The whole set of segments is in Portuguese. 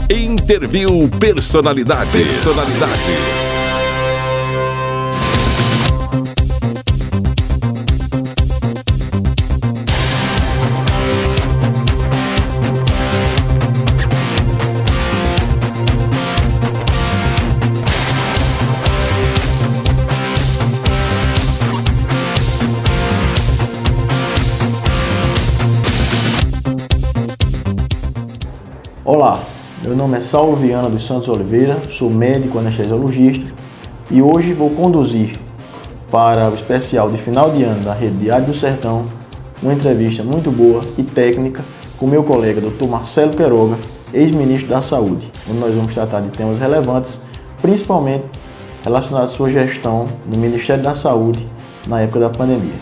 Interview Personalidades. Olá, meu nome é Saulo Viana dos Santos Oliveira, sou médico anestesiologista e hoje vou conduzir para o especial de final de ano da Rede Diário do Sertão uma entrevista muito boa e técnica com meu colega Dr. Marcelo Queiroga, ex-ministro da Saúde, onde nós vamos tratar de temas relevantes, principalmente relacionados à sua gestão no Ministério da Saúde na época da pandemia.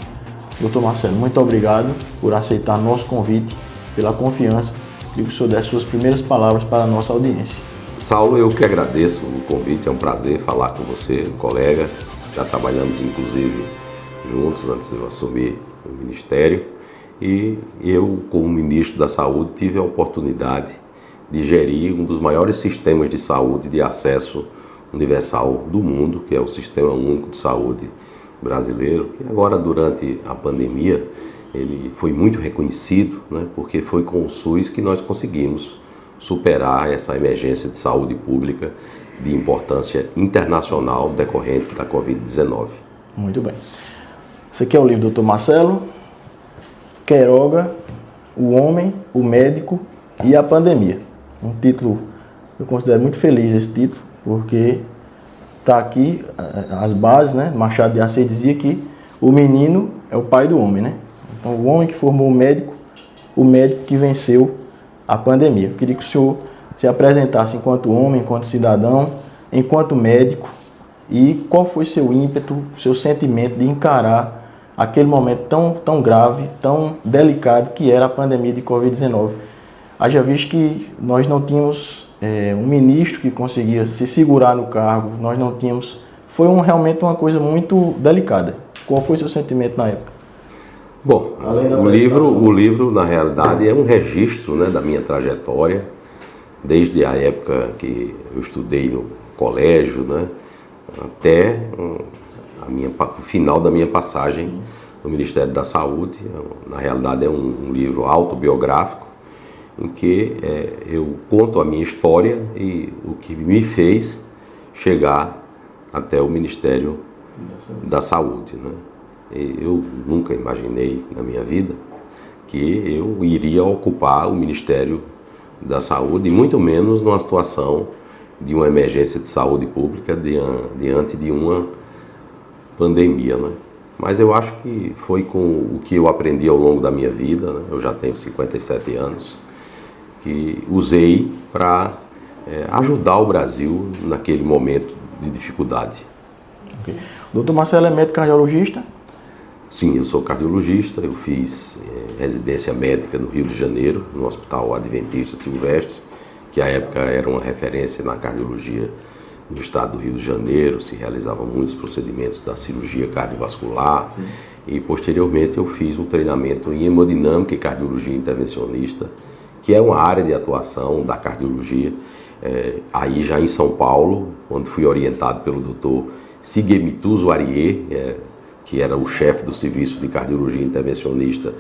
Dr. Marcelo, muito obrigado por aceitar nosso convite, pela confiança. Queria que o senhor desse suas primeiras palavras para a nossa audiência. Saulo, eu que agradeço o convite, é um prazer falar com você, colega. Já trabalhamos, inclusive, juntos antes de eu assumir o Ministério. E eu, como Ministro da Saúde, tive a oportunidade de gerir um dos maiores sistemas de saúde de acesso universal do mundo, que é o Sistema Único de Saúde brasileiro, que agora, durante a pandemia, ele foi muito reconhecido, né, porque foi com o SUS que nós conseguimos superar essa emergência de saúde pública de importância internacional decorrente da Covid-19. Muito bem. Esse aqui é o livro do Dr. Marcelo Queiroga, O Homem, o Médico e a Pandemia. Um título, eu considero muito feliz esse título, porque está aqui as bases, né? Machado de Assis dizia que o menino é o pai do homem, né? Então, o homem que formou o médico que venceu a pandemia. Eu queria que o senhor se apresentasse enquanto homem, enquanto cidadão, enquanto médico, e qual foi seu ímpeto, seu sentimento de encarar aquele momento tão grave, tão delicado que era a pandemia de Covid-19. Haja visto que nós não tínhamos um ministro que conseguia se segurar no cargo, nós não tínhamos... Foi realmente uma coisa muito delicada. Qual foi seu sentimento na época? Bom, o livro, na realidade, é um registro, né, da minha trajetória, desde a época que eu estudei no colégio, né, até o final da minha passagem no Ministério da Saúde. Na realidade, é um livro autobiográfico, em que eu conto a minha história e o que me fez chegar até o Ministério da Saúde, né? Eu nunca imaginei na minha vida que eu iria ocupar o Ministério da Saúde, e muito menos numa situação de uma emergência de saúde pública diante de uma pandemia, né? Mas eu acho que foi com o que eu aprendi ao longo da minha vida, né? Eu já tenho 57 anos, que usei para ajudar o Brasil naquele momento de dificuldade. Okay. O Dr. Marcelo é médico cardiologista? Sim, eu sou cardiologista, eu fiz residência médica no Rio de Janeiro, no Hospital Adventista Silvestre, que à época era uma referência na cardiologia no estado do Rio de Janeiro, se realizavam muitos procedimentos da cirurgia cardiovascular. Sim. E posteriormente eu fiz um treinamento em hemodinâmica e cardiologia intervencionista, que é uma área de atuação da cardiologia, aí já em São Paulo, onde fui orientado pelo Dr. Sigemituso Arier, que era o chefe do Serviço de Cardiologia Intervencionista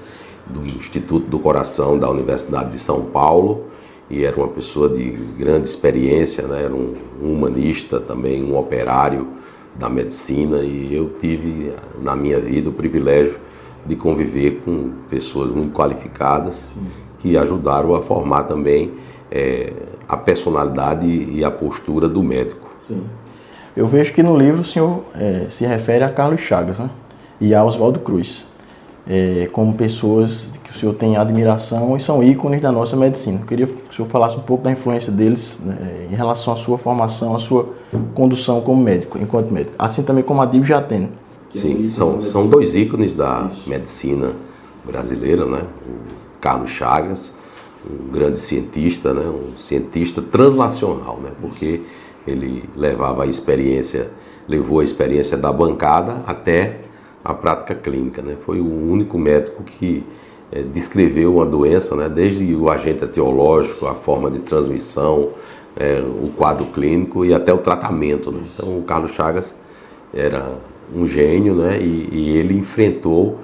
do Instituto do Coração da Universidade de São Paulo, e era uma pessoa de grande experiência, né? Era um humanista também, um operário da medicina, e eu tive na minha vida o privilégio de conviver com pessoas muito qualificadas. Sim. Que ajudaram a formar também a personalidade e a postura do médico. Sim. Eu vejo que no livro o senhor se refere a Carlos Chagas, né? E a Oswaldo Cruz, como pessoas que o senhor tem admiração e são ícones da nossa medicina. Eu queria que o senhor falasse um pouco da influência deles, né, em relação à sua formação, à sua condução como médico, enquanto médico. Assim também como a Adílio Jatene. Sim, são dois ícones da medicina brasileira, né? O Carlos Chagas, um grande cientista, né? Um cientista translacional, né? Porque ele levou a experiência da bancada até a prática clínica, né? Foi o único médico que descreveu uma doença, né, desde o agente etiológico, a forma de transmissão, o quadro clínico e até o tratamento, né? Então o Carlos Chagas era um gênio, né, e ele enfrentou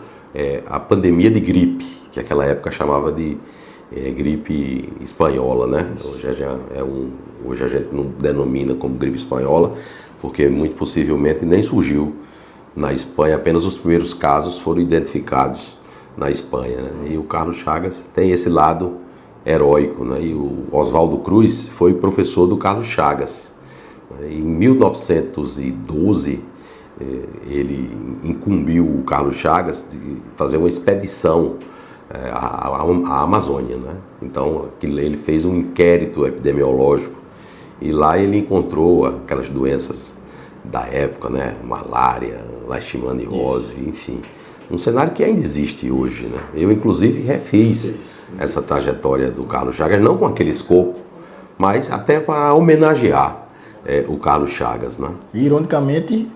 a pandemia de gripe, que naquela época chamava de gripe espanhola, né? Hoje a gente não denomina como gripe espanhola, porque muito possivelmente nem surgiu na Espanha, apenas os primeiros casos foram identificados na Espanha, né? E o Carlos Chagas tem esse lado heróico, né? E o Oswaldo Cruz foi professor do Carlos Chagas. Em 1912, ele incumbiu o Carlos Chagas de fazer uma expedição à Amazônia, né? Então ele fez um inquérito epidemiológico e lá ele encontrou aquelas doenças da época, né? Malária, leishmaniose, enfim. Um cenário que ainda existe hoje, né? Eu, inclusive, refiz essa trajetória do Carlos Chagas, não com aquele escopo, mas até para homenagear o Carlos Chagas, né? E, ironicamente,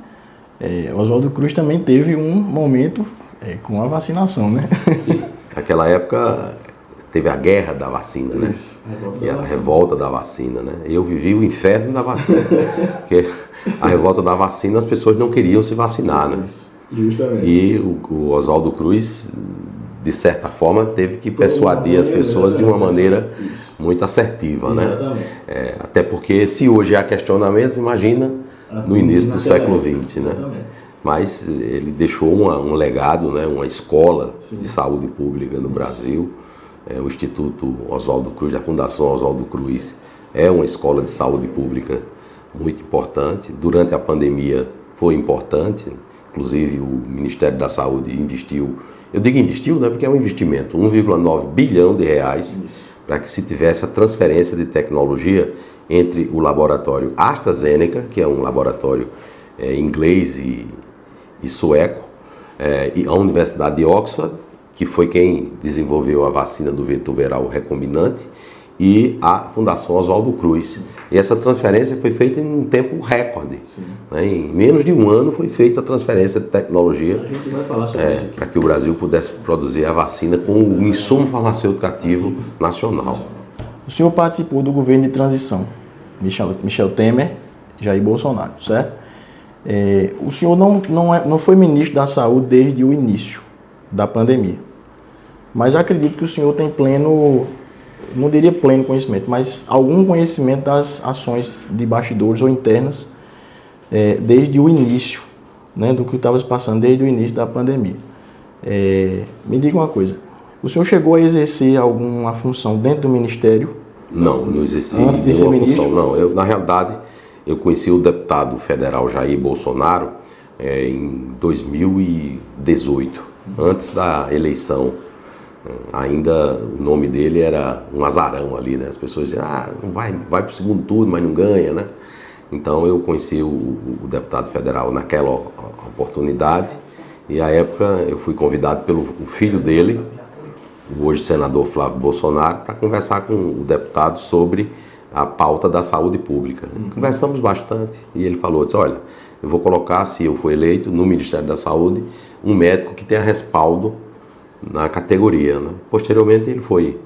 Oswaldo Cruz também teve um momento com a vacinação, né? Sim. Naquela época teve a guerra da vacina, né? E a revolta da vacina, né? Eu vivi o inferno da vacina, porque a revolta da vacina as pessoas não queriam se vacinar, né? Justamente. E o Oswaldo Cruz, de certa forma, teve que persuadir as pessoas de uma maneira muito assertiva, né? Até porque se hoje há questionamentos, imagina no início do século XX, né? Mas ele deixou um legado, né? Uma escola de saúde pública no Brasil. O Instituto Oswaldo Cruz, a Fundação Oswaldo Cruz, é uma escola de saúde pública muito importante. Durante a pandemia foi importante, inclusive o Ministério da Saúde investiu, eu digo investiu, né, porque é um investimento, 1,9 bilhão de reais para que se tivesse a transferência de tecnologia entre o laboratório AstraZeneca, que é um laboratório inglês e sueco, e a Universidade de Oxford, que foi quem desenvolveu a vacina do vetor viral recombinante, e a Fundação Oswaldo Cruz. E essa transferência foi feita em um tempo recorde. Né? Em menos de um ano foi feita a transferência de tecnologia para que o Brasil pudesse produzir a vacina com o insumo farmacêutico ativo nacional. O senhor participou do governo de transição, Michel Temer, Jair Bolsonaro, certo? O senhor não foi ministro da Saúde desde o início da pandemia, mas acredito que o senhor tem pleno, não diria pleno conhecimento, mas algum conhecimento das ações de bastidores ou internas desde o início, né, do que estava se passando desde o início da pandemia. Me diga uma coisa, o senhor chegou a exercer alguma função dentro do Ministério? Não exerci antes de ser ministro? Função, não. Na realidade, eu conheci o deputado federal Jair Bolsonaro em 2018, antes da eleição. Ainda o nome dele era um azarão ali, né? As pessoas diziam, vai para o segundo turno, mas não ganha, né? Então eu conheci o deputado federal naquela oportunidade e à época eu fui convidado pelo filho dele, o hoje senador Flávio Bolsonaro, para conversar com o deputado sobre a pauta da saúde pública. Conversamos bastante e ele falou, disse, olha, eu vou colocar, se eu for eleito, no Ministério da Saúde, um médico que tenha respaldo na categoria, né? Posteriormente ele foi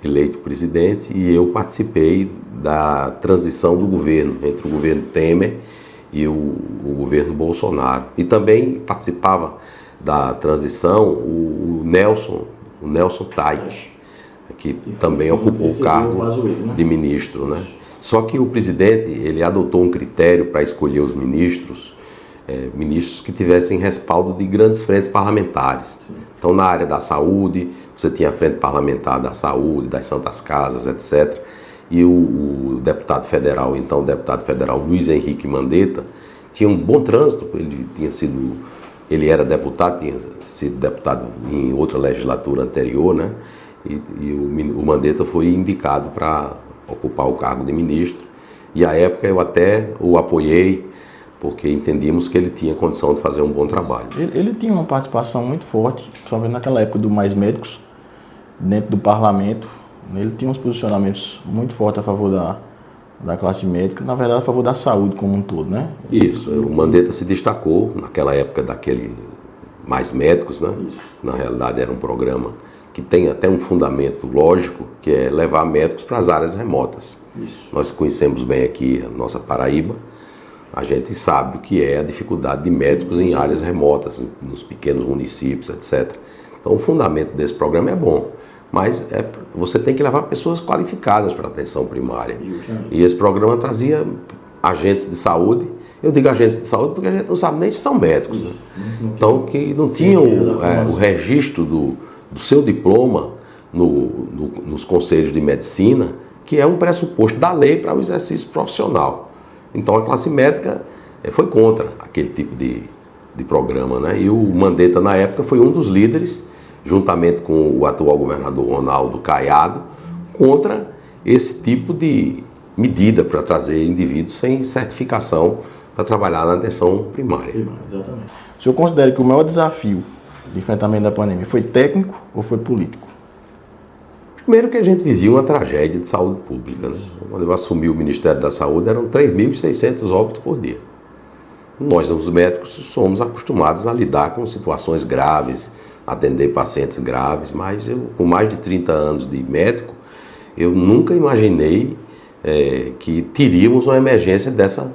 eleito presidente e eu participei da transição do governo, entre o governo Temer e o governo Bolsonaro. E também participava da transição o Nelson Taik, que também ocupou o cargo de ministro, né? Só que o presidente ele adotou um critério para escolher os ministros, ministros que tivessem respaldo de grandes frentes parlamentares. Então, na área da saúde, você tinha a frente parlamentar da saúde, das Santas Casas, etc. E o deputado federal, então o deputado federal Luiz Henrique Mandetta, tinha um bom trânsito, ele era deputado, tinha sido deputado em outra legislatura anterior, né? E o Mandetta foi indicado para ocupar o cargo de ministro. E à época eu até o apoiei, porque entendíamos que ele tinha condição de fazer um bom trabalho. Ele tinha uma participação muito forte, principalmente naquela época do Mais Médicos, dentro do parlamento. Ele tinha uns posicionamentos muito fortes a favor da classe médica, na verdade a favor da saúde como um todo, né? Isso, o Mandetta se destacou naquela época daquele Mais Médicos, né? Isso. Na realidade era um programa que tem até um fundamento lógico, que é levar médicos para as áreas remotas. Isso. Nós conhecemos bem aqui a nossa Paraíba, a gente sabe o que é a dificuldade de médicos em áreas remotas, nos pequenos municípios, etc. Então o fundamento desse programa é bom, mas você tem que levar pessoas qualificadas para a atenção primária. E esse programa trazia agentes de saúde. Eu digo agentes de saúde porque a gente não sabe nem se são médicos. Né? Então, que não tinham o registro do seu diploma nos conselhos de medicina, que é um pressuposto da lei para o exercício profissional. Então, a classe médica foi contra aquele tipo de programa, né? E o Mandetta, na época, foi um dos líderes, juntamente com o atual governador Ronaldo Caiado, contra esse tipo de medida para trazer indivíduos sem certificação para trabalhar na atenção primária. Exatamente. O senhor considera que o maior desafio de enfrentamento da pandemia foi técnico ou foi político? Primeiro que a gente vivia uma tragédia de saúde pública. Né? Quando eu assumi o Ministério da Saúde, eram 3.600 óbitos por dia. Nós, os médicos, somos acostumados a lidar com situações graves, atender pacientes graves, mas eu, com mais de 30 anos de médico, eu nunca imaginei que teríamos uma emergência dessa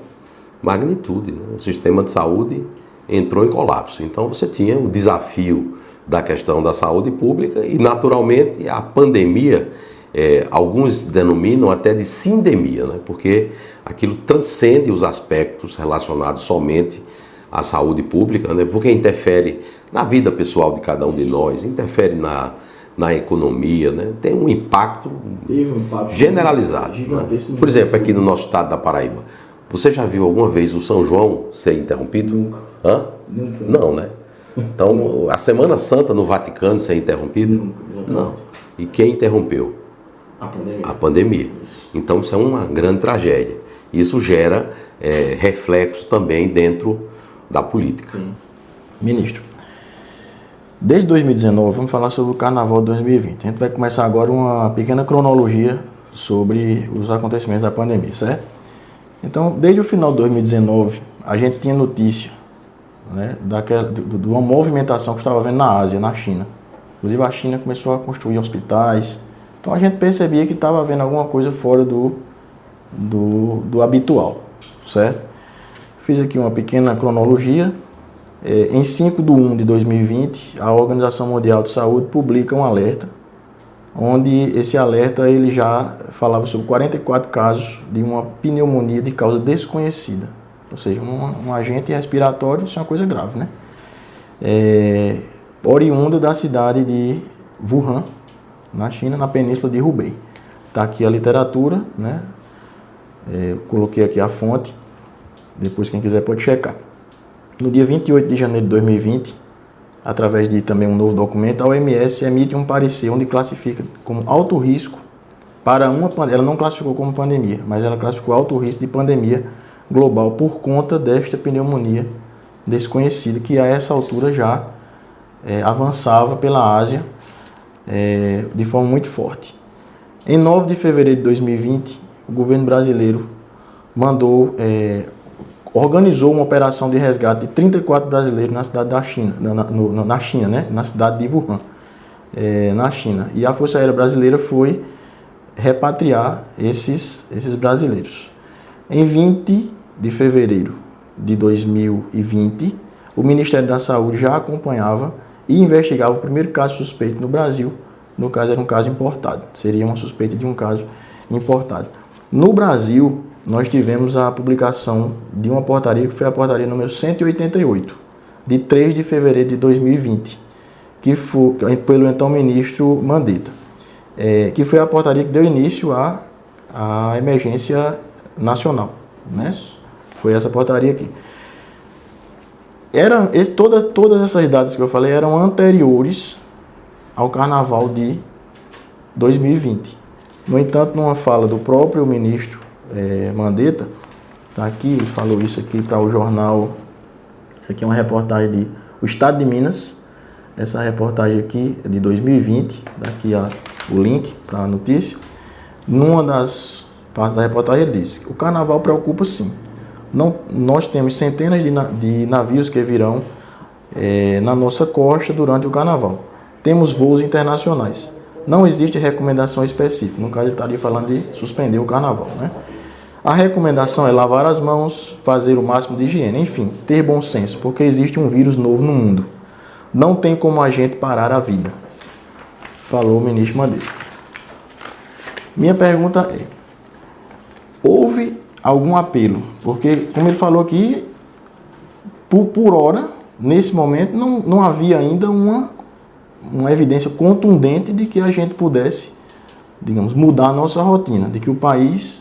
magnitude. Né? O sistema de saúde entrou em colapso. Então você tinha o desafio da questão da saúde pública e, naturalmente, a pandemia, alguns denominam até de sindemia, né? Porque aquilo transcende os aspectos relacionados somente à saúde pública, né? Porque interfere na vida pessoal de cada um de nós, interfere na economia, né? Tem um impacto, generalizado. Né? Por exemplo, aqui no nosso estado da Paraíba, você já viu alguma vez o São João ser interrompido? Nunca. Hã? Nunca. Não, né? Então, a Semana Santa no Vaticano ser interrompida? Nunca. Não. E quem interrompeu? A pandemia. Então, isso é uma grande tragédia. Isso gera reflexo também dentro da política. Sim. Ministro, desde 2019, vamos falar sobre o Carnaval de 2020. A gente vai começar agora uma pequena cronologia sobre os acontecimentos da pandemia, certo? Então, desde o final de 2019, a gente tinha notícia, né, de uma movimentação que estava havendo na Ásia, na China. Inclusive, a China começou a construir hospitais. Então, a gente percebia que estava havendo alguma coisa fora do habitual, certo? Fiz aqui uma pequena cronologia. Em 5/1/2020, a Organização Mundial de Saúde publica um alerta, onde esse alerta ele já falava sobre 44 casos de uma pneumonia de causa desconhecida. Ou seja, um agente respiratório, isso é uma coisa grave, né? Oriunda da cidade de Wuhan, na China, na península de Hubei. Está aqui a literatura, né? Coloquei aqui a fonte, depois quem quiser pode checar. No dia 28 de janeiro de 2020, através de também um novo documento, a OMS emite um parecer onde classifica como alto risco para uma pandemia. Ela não classificou como pandemia, mas ela classificou alto risco de pandemia global por conta desta pneumonia desconhecida, que a essa altura já avançava pela Ásia de forma muito forte. Em 9 de fevereiro de 2020, o governo brasileiro organizou uma operação de resgate de 34 brasileiros na cidade da China, na China, né? Na cidade de Wuhan, na China. E a Força Aérea Brasileira foi repatriar esses brasileiros. Em 20 de fevereiro de 2020, o Ministério da Saúde já acompanhava e investigava o primeiro caso suspeito no Brasil. No caso, era um caso importado. Seria uma suspeita de um caso importado. No Brasil, nós tivemos a publicação de uma portaria, que foi a portaria número 188, de 3 de fevereiro de 2020, que foi pelo então ministro Mandetta, que foi a portaria que deu início à emergência nacional, né? Foi essa portaria aqui. Todas essas datas que eu falei eram anteriores ao Carnaval de 2020. No entanto, numa fala do próprio ministro Mandetta, tá aqui, ele falou isso aqui para o jornal. Isso aqui é uma reportagem de O Estado de Minas. Essa reportagem aqui é de 2020, daqui o link para a notícia. Numa das partes da reportagem ele diz: o Carnaval preocupa sim. Nós temos centenas de navios que virão na nossa costa durante o Carnaval. temos voos internacionais. Não existe recomendação específica. No caso, ele estaria falando de suspender o carnaval, né? A recomendação é lavar as mãos, fazer o máximo de higiene, enfim, ter bom senso, porque existe um vírus novo no mundo. Não tem como a gente parar a vida. Falou o ministro Mandetta. Minha pergunta é, houve algum apelo? Porque, como ele falou aqui, por hora, nesse momento, não havia ainda uma evidência contundente de que a gente pudesse, digamos, mudar a nossa rotina, de que o país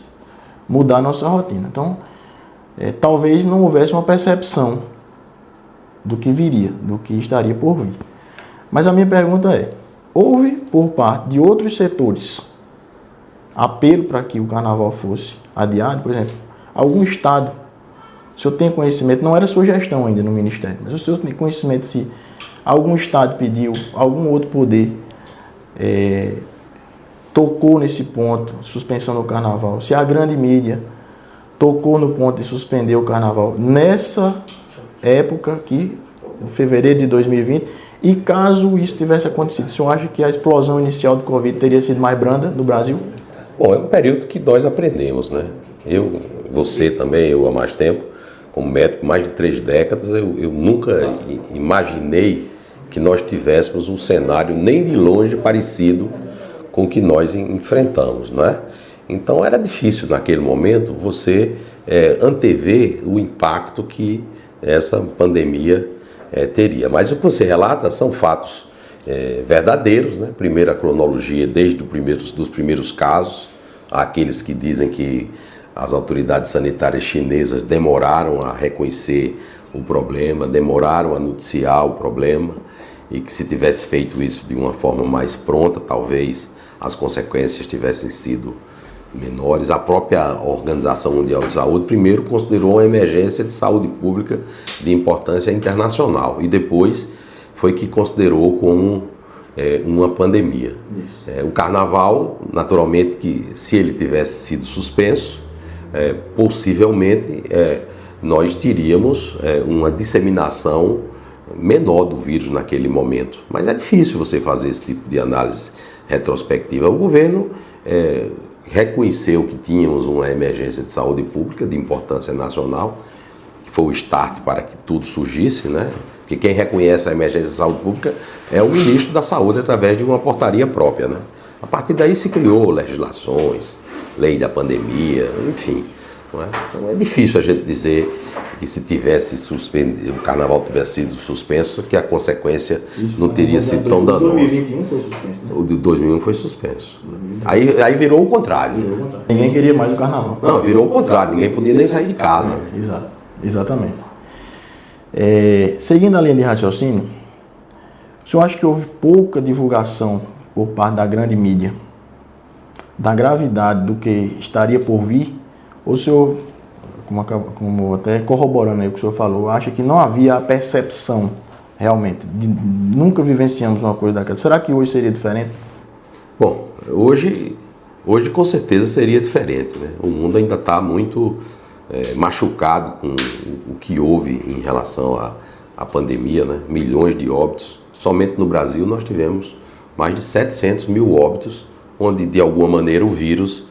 mudar a nossa rotina. Então, talvez não houvesse uma percepção do que viria, do que estaria por vir. Mas a minha pergunta é, houve por parte de outros setores apelo para que o carnaval fosse adiado? Por exemplo, algum estado, o senhor tem conhecimento, não era sua gestão ainda no Ministério, mas o senhor tem conhecimento se algum estado pediu, algum outro poder tocou nesse ponto, suspensão do carnaval, se a grande mídia tocou no ponto de suspender o carnaval nessa época aqui, em fevereiro de 2020, e caso isso tivesse acontecido, o senhor acha que a explosão inicial do Covid teria sido mais branda no Brasil? Bom, é um período que nós aprendemos, né? Você também, eu há mais tempo, como médico, mais de 3 décadas, eu nunca imaginei que nós tivéssemos um cenário nem de longe parecido com o que nós enfrentamos, não é? Então era difícil naquele momento você antever o impacto que essa pandemia teria. Mas o que você relata são fatos verdadeiros, né? Primeira cronologia desde dos primeiros casos, aqueles que dizem que as autoridades sanitárias chinesas demoraram a reconhecer o problema, demoraram a noticiar o problema, e que se tivesse feito isso de uma forma mais pronta, talvez as consequências tivessem sido menores. A própria Organização Mundial de Saúde primeiro considerou uma emergência de saúde pública de importância internacional e depois foi que considerou como uma pandemia. O carnaval, naturalmente, que se ele tivesse sido suspenso, possivelmente nós teríamos uma disseminação menor do vírus naquele momento. Mas é difícil você fazer esse tipo de análise retrospectiva. O governo reconheceu que tínhamos uma emergência de saúde pública de importância nacional, que foi o start para que tudo surgisse, né? Porque quem reconhece a emergência de saúde pública é o ministro da Saúde através de uma portaria própria, né? A partir daí se criou legislações, lei da pandemia, enfim. Não é? Então é difícil a gente dizer que se tivesse suspendido, o carnaval tivesse sido suspenso, que a consequência não teria sido tão danosa. O de 2021 foi suspenso, né? O de 2001 foi suspenso. Aí virou o contrário. Ninguém queria mais o carnaval. Não, virou o contrário, ninguém podia nem sair de casa. Exato, exatamente. Seguindo a linha de raciocínio, o senhor acha que houve pouca divulgação por parte da grande mídia da gravidade do que estaria por vir? Ou o senhor, como até corroborando aí o que o senhor falou, acha que não havia a percepção realmente, nunca vivenciamos uma coisa daquela? Será que hoje seria diferente? Bom, hoje com certeza seria diferente, né? O mundo ainda está muito machucado com o que houve em relação à pandemia, né? Milhões de óbitos. Somente no Brasil nós tivemos mais de 700 mil óbitos, onde de alguma maneira o vírus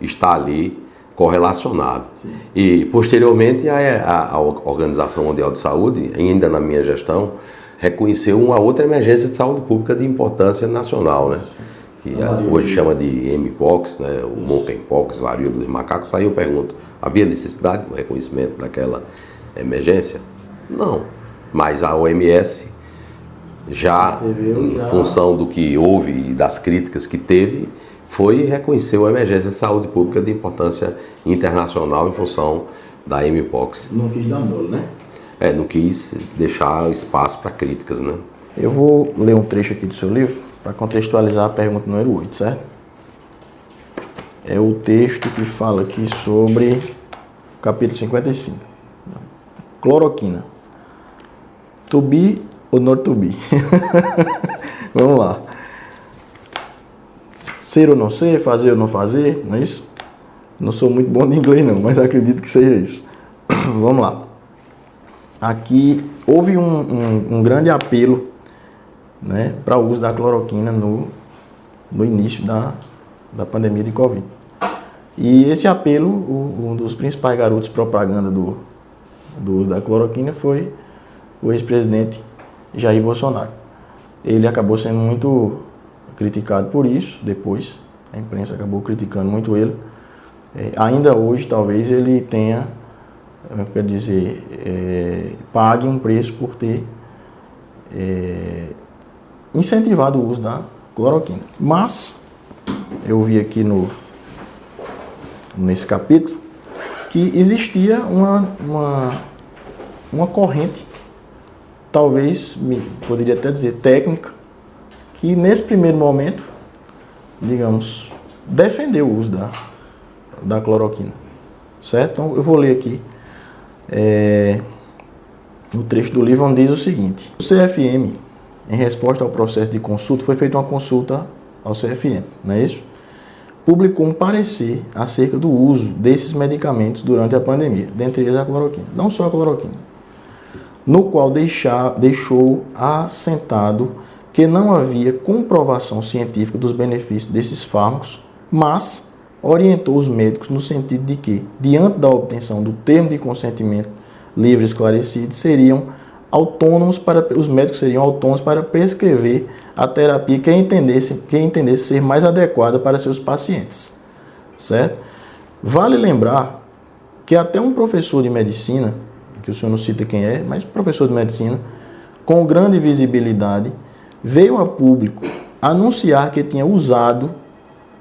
está ali correlacionado. Sim. E posteriormente a Organização Mundial de Saúde, ainda na minha gestão, reconheceu uma outra emergência de saúde pública de importância nacional, né? Que hoje chama de Mpox, né? O Monkeypox, varíola dos macacos. Aí eu pergunto, havia necessidade do reconhecimento daquela emergência? Não, mas a OMS já, em função do que houve e das críticas que teve, reconheceu a emergência de saúde pública de importância internacional em função da Mpox. Não quis dar mole, né? Não quis deixar espaço para críticas, né? Eu vou ler um trecho aqui do seu livro para contextualizar a pergunta número 8, certo? É o texto que fala aqui sobre o capítulo 55. Cloroquina. To be ou not to be? Vamos lá. Ser ou não ser, fazer ou não fazer, não é isso? Não sou muito bom de inglês não, mas acredito que seja isso. Vamos lá. Aqui houve um grande apelo né, para o uso da cloroquina no início da pandemia de Covid. E esse apelo, um dos principais garotos propaganda do uso da cloroquina foi o ex-presidente Jair Bolsonaro. Ele acabou sendo muito criticado por isso, depois a imprensa acabou criticando muito ele. Ainda hoje, talvez ele tenha, quer dizer, pague um preço por ter incentivado o uso da cloroquina. Mas, eu vi aqui nesse capítulo que existia uma corrente, talvez, poderia até dizer técnica, que nesse primeiro momento, digamos, defendeu o uso da cloroquina, certo? Então eu vou ler aqui no trecho do livro onde diz o seguinte: o CFM, em resposta ao processo de consulta, foi feita uma consulta ao CFM, não é isso? Publicou um parecer acerca do uso desses medicamentos durante a pandemia, dentre eles a cloroquina, não só a cloroquina, no qual deixou assentado que não havia comprovação científica dos benefícios desses fármacos, mas orientou os médicos no sentido de que, diante da obtenção do termo de consentimento livre e esclarecido, os médicos seriam autônomos para prescrever a terapia que entendesse ser mais adequada para seus pacientes, certo? Vale lembrar que até um professor de medicina, que o senhor não cita quem é, mas professor de medicina, com grande visibilidade, veio a público anunciar que tinha usado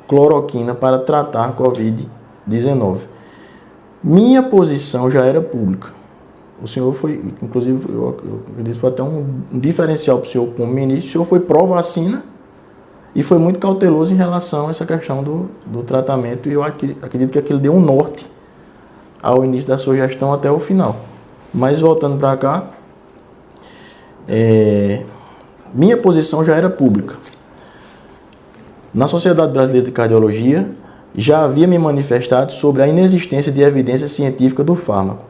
cloroquina para tratar a Covid-19. Minha posição já era pública. O senhor foi, inclusive, eu acredito que foi até um diferencial para o senhor como ministro. O senhor foi pró-vacina e foi muito cauteloso em relação a essa questão do tratamento. E eu acredito que aquilo deu um norte ao início da sua gestão até o final. Mas voltando para cá, minha posição já era pública. Na Sociedade Brasileira de Cardiologia, já havia me manifestado sobre a inexistência de evidência científica do fármaco.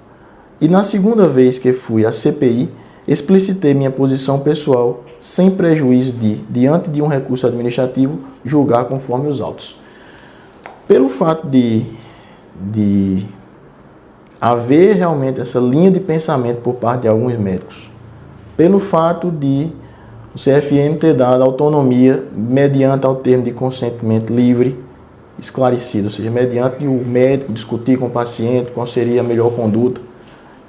E na segunda vez que fui à CPI, explicitei minha posição pessoal, sem prejuízo de, diante de um recurso administrativo, julgar conforme os autos. Pelo fato de haver realmente essa linha de pensamento por parte de alguns médicos, pelo fato de o CFM ter dado autonomia mediante ao termo de consentimento livre, esclarecido, ou seja, mediante o médico discutir com o paciente qual seria a melhor conduta,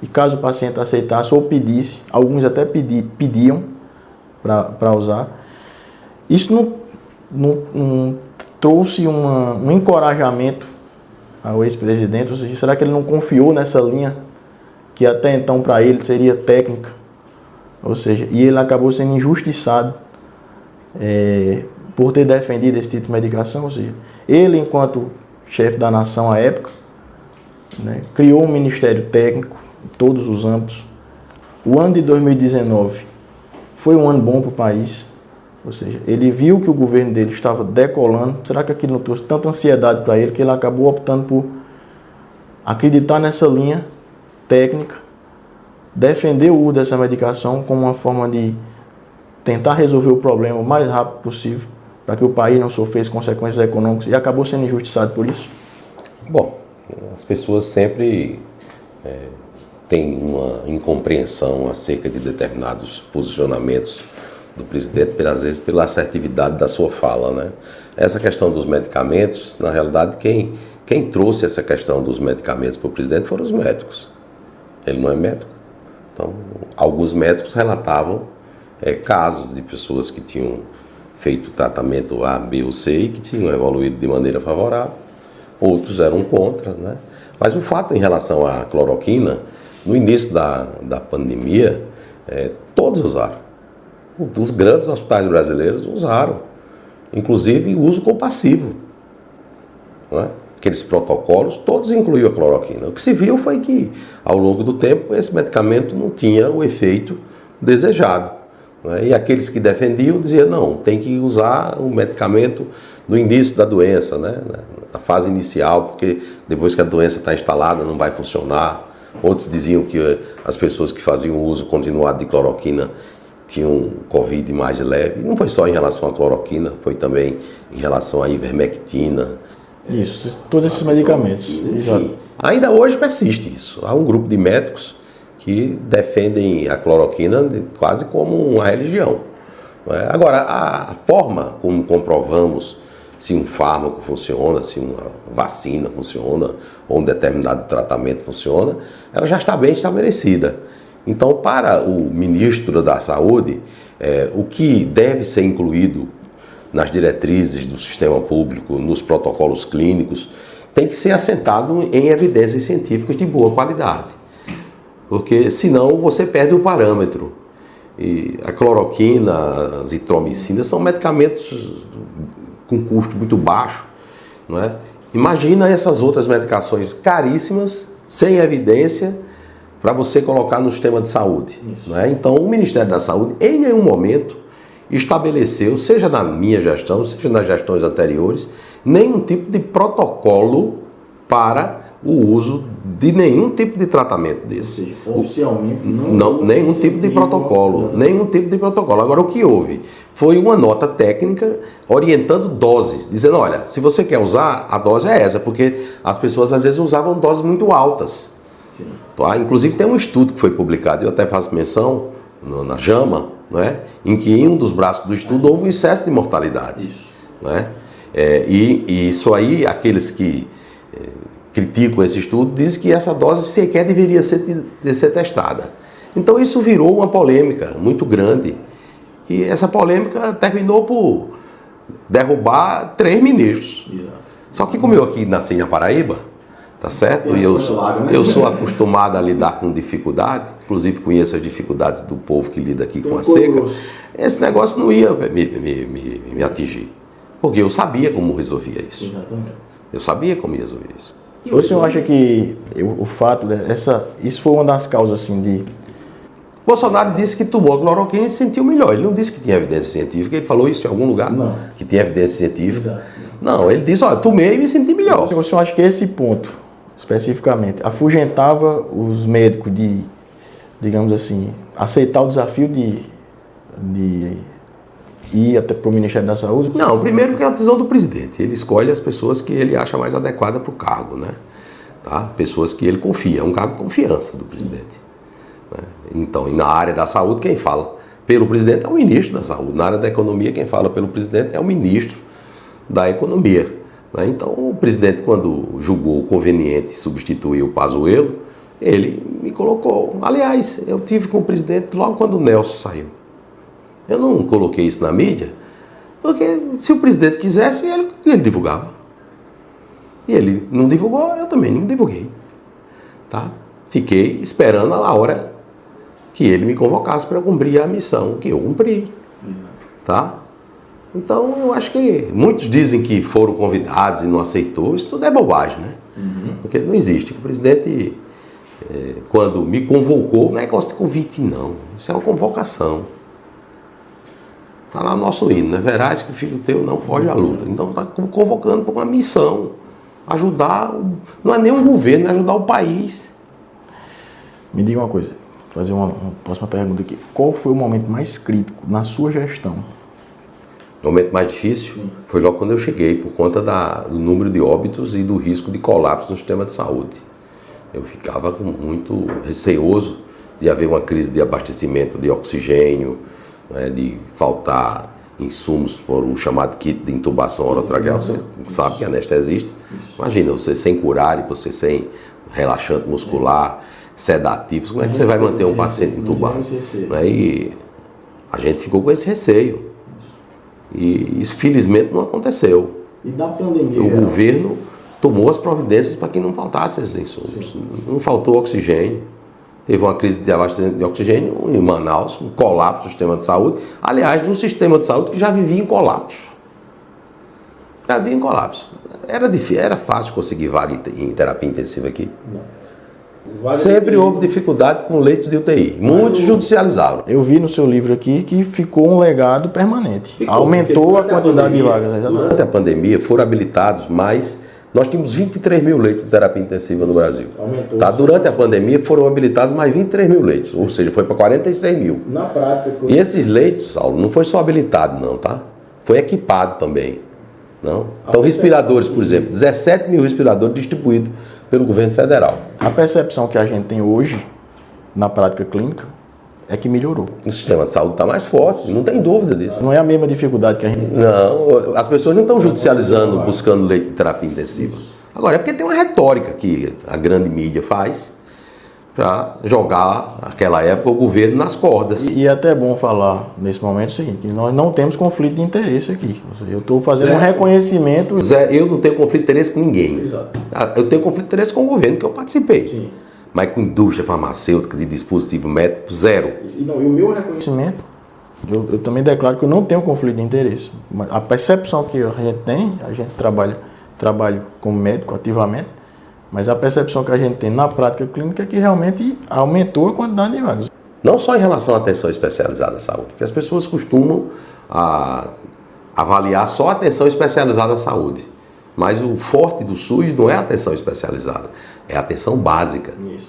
e caso o paciente aceitasse ou pedisse, alguns até pediam para usar, isso não trouxe um encorajamento ao ex-presidente, ou seja, será que ele não confiou nessa linha que até então para ele seria técnica? Ou seja, e ele acabou sendo injustiçado por ter defendido esse tipo de medicação. Ou seja, ele, enquanto chefe da nação à época, né, criou um ministério técnico em todos os âmbitos. O ano de 2019 foi um ano bom para o país. Ou seja, ele viu que o governo dele estava decolando. Será que aquilo não trouxe tanta ansiedade para ele que ele acabou optando por acreditar nessa linha técnica, defender o uso dessa medicação como uma forma de tentar resolver o problema o mais rápido possível, para que o país não sofresse consequências econômicas, e acabou sendo injustiçado por isso? Bom, as pessoas sempre têm uma incompreensão acerca de determinados posicionamentos do presidente, às vezes pela assertividade da sua fala, né? Essa questão dos medicamentos, na realidade, quem trouxe essa questão dos medicamentos para o presidente foram os médicos. Ele não é médico. Então, alguns médicos relatavam casos de pessoas que tinham feito tratamento A, B ou C e que tinham evoluído de maneira favorável. Outros eram contra, né? Mas o fato em relação à cloroquina, no início da pandemia, todos usaram. Os grandes hospitais brasileiros usaram, inclusive uso compassivo, não é? Aqueles protocolos, todos incluíam a cloroquina. O que se viu foi que, ao longo do tempo, esse medicamento não tinha o efeito desejado, não é? E aqueles que defendiam diziam, não, tem que usar o medicamento no início da doença, né? Na fase inicial, porque depois que a doença está instalada não vai funcionar. Outros diziam que as pessoas que faziam uso continuado de cloroquina tinham Covid mais leve. Não foi só em relação à cloroquina, foi também em relação à ivermectina. Isso, todos esses medicamentos. Exato. Ainda hoje persiste isso. Há um grupo de médicos que defendem a cloroquina quase como uma religião. Agora, a forma como comprovamos se um fármaco funciona, se uma vacina funciona, ou um determinado tratamento funciona, ela já está bem estabelecida. Então, para o ministro da Saúde, o que deve ser incluído nas diretrizes do sistema público, nos protocolos clínicos, tem que ser assentado em evidências científicas de boa qualidade. Porque senão você perde o parâmetro. E a cloroquina, a azitromicina são medicamentos com custo muito baixo, não é? Imagina essas outras medicações caríssimas, sem evidência, para você colocar no sistema de saúde. Não é? Então, o Ministério da Saúde, em nenhum momento, estabeleceu, seja na minha gestão, seja nas gestões anteriores, nenhum tipo de protocolo para o uso de nenhum tipo de tratamento desse. Oficialmente não nenhum tipo de protocolo, nenhum tipo de protocolo. Agora, o que houve foi uma nota técnica orientando doses, dizendo, olha, se você quer usar, a dose é essa, porque as pessoas às vezes usavam doses muito altas. Tá? Inclusive tem um estudo que foi publicado, eu até faço menção na JAMA, não é? Em que em um dos braços do estudo houve um excesso de mortalidade. Não é? E isso aí, aqueles que criticam esse estudo, dizem que essa dose sequer deveria ser testada. Então isso virou uma polêmica muito grande. E essa polêmica terminou por derrubar 3 ministros. Exato. Só que como eu aqui nasci na Paraíba, tá certo? E eu sou acostumado a lidar com dificuldade, inclusive conheço as dificuldades do povo que lida aqui com a seca. Esse negócio não ia me atingir, porque eu sabia como resolvia isso. Exatamente. Eu sabia como ia resolver isso. O senhor acha que o fato isso foi uma das causas assim de... Bolsonaro disse que tomou a cloroquina e se sentiu melhor. Ele não disse que tinha evidência científica. Ele falou isso em algum lugar? Não. Que tinha evidência científica? Exato. Não, ele disse, olha, tomei e me senti melhor. O senhor acha que esse ponto, especificamente, afugentava os médicos de, digamos assim, aceitar o desafio de ir até para o Ministério da Saúde? Não, primeiro que é a decisão do presidente. Ele escolhe as pessoas que ele acha mais adequadas para o cargo, né? Tá? Pessoas que ele confia. É um cargo de confiança do presidente. Né? Então, e na área da saúde, quem fala pelo presidente é o ministro da Saúde. Na área da economia, quem fala pelo presidente é o ministro da Economia. Né? Então, o presidente, quando julgou conveniente substituir o Pazuello, ele me colocou. Aliás, eu tive com o presidente logo quando o Nelson saiu. Eu não coloquei isso na mídia, porque se o presidente quisesse, ele divulgava. E ele não divulgou, eu também não divulguei. Tá? Fiquei esperando a hora que ele me convocasse para cumprir a missão, que eu cumpri. Tá? Então, eu acho que muitos dizem que foram convidados e não aceitou. Isso tudo é bobagem, né? Porque não existe. O presidente, quando me convocou, não é negócio de convite, não. Isso é uma convocação. Está lá no nosso hino, né? Verás que o filho teu não foge à luta. Então está convocando para uma missão. Ajudar, não é nem um governo, é ajudar o país. Me diga uma coisa, vou fazer uma próxima pergunta aqui. Qual foi o momento mais crítico na sua gestão? O momento mais difícil foi logo quando eu cheguei, por conta do número de óbitos e do risco de colapso no sistema de saúde. Eu ficava muito receoso de haver uma crise de abastecimento de oxigênio, de faltar insumos por um chamado kit de intubação orotraqueal. Você sabe que é anestesista. Imagina, você sem curar e você sem relaxante muscular, sedativos, como é que você vai manter um paciente intubado? E a gente ficou com esse receio. E isso felizmente não aconteceu. E da pandemia? O governo tomou as providências para que não faltasse esses insumos. Não faltou oxigênio. Teve uma crise de abastecimento de oxigênio em Manaus, um colapso do sistema de saúde. Aliás, de um sistema de saúde que já vivia em colapso. Já vivia em colapso. Era difícil, era fácil conseguir vaga em terapia intensiva aqui. Sempre houve dificuldade com leitos de UTI. Muitos judicializaram. Eu vi no seu livro aqui que ficou um legado permanente. Aumentou a quantidade de vagas. Durante a pandemia foram habilitados mais Nós tínhamos 23 mil leitos de terapia intensiva no Brasil. Aumentou. Tá? Durante a pandemia foram habilitados mais 23 mil leitos, ou seja, foi para 46 mil. Na prática... E esses leitos, Saulo, não foi só habilitado não, tá? Foi equipado também. Não? Então, respiradores, por exemplo, 17 mil respiradores distribuídos pelo governo federal. A percepção que a gente tem hoje, na prática clínica, é que melhorou. O sistema de saúde está mais forte, não tem dúvida disso. Não é a mesma dificuldade que a gente tem. Não, as pessoas não estão judicializando, buscando leito de terapia intensiva. Agora, é porque tem uma retórica que a grande mídia faz para jogar, naquela época, o governo nas cordas. E é até bom falar, nesse momento, o seguinte, que nós não temos conflito de interesse aqui. Ou seja, eu estou fazendo um reconhecimento... Zé, eu não tenho conflito de interesse com ninguém. Exato. Eu tenho conflito de interesse com o governo, que eu participei. Sim. Mas com indústria farmacêutica, de dispositivo médico, zero. E o meu reconhecimento, eu também declaro que eu não tenho conflito de interesse. Mas a percepção que a gente tem, a gente trabalha como médico ativamente, mas a percepção que a gente tem na prática clínica é que realmente aumentou a quantidade de vagas. Não só em relação à atenção especializada à saúde, porque as pessoas costumam avaliar só a atenção especializada à saúde. Mas o forte do SUS não é a atenção especializada, é a atenção básica. Isso.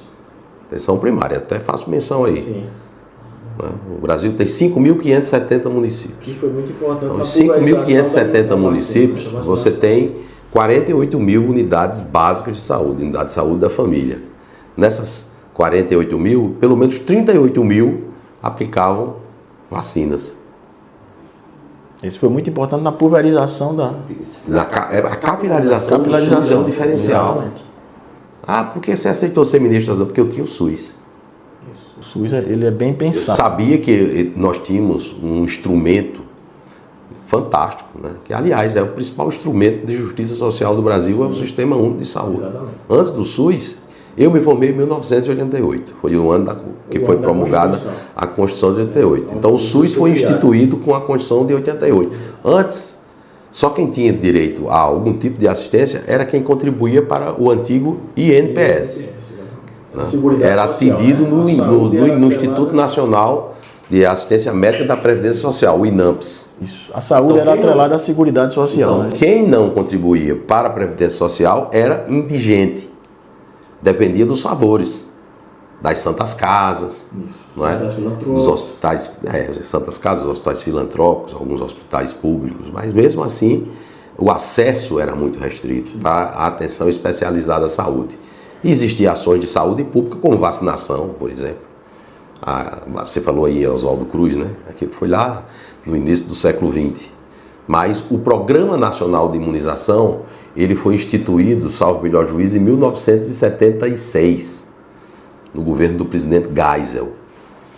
Atenção primária, até faço menção aí. Sim. O Brasil tem 5.570 municípios. Que foi muito importante. Então, 5.570 municípios, você tem 48 mil unidades básicas de saúde, unidade de saúde da família. Nessas 48 mil, pelo menos 38 mil aplicavam vacinas. Isso foi muito importante na pulverização da... A capilarização do SUS é um diferencial. Exatamente. Ah, por que você aceitou ser ministro? Porque eu tinha o SUS. O SUS ele é bem Eu pensado. sabia que nós tínhamos um instrumento fantástico, né? Que, aliás, é o principal instrumento de justiça social do Brasil, é o Sistema Único de Saúde. Exatamente. Antes do SUS, eu me formei em 1988, foi o ano que foi promulgada a Constituição de 88. Então o SUS foi instituído com a Constituição de 88. Antes, só quem tinha direito a algum tipo de assistência era quem contribuía para o antigo INPS. Né? Era atendido no Instituto Nacional de Assistência Médica da Previdência Social, o INAMPS. Isso. A saúde era atrelada à Seguridade Social. Então, quem não contribuía para a Previdência Social era indigente. Dependia dos favores, das santas casas, não é? Dos hospitais, santas casas, hospitais filantrópicos, alguns hospitais públicos, mas mesmo assim o acesso era muito restrito para a atenção especializada à saúde. E existiam ações de saúde pública, como vacinação, por exemplo. Você falou aí, Oswaldo Cruz, né? Aquilo foi lá no início do século XX. Mas o Programa Nacional de Imunização, ele foi instituído, salvo melhor juízo, em 1976, no governo do presidente Geisel.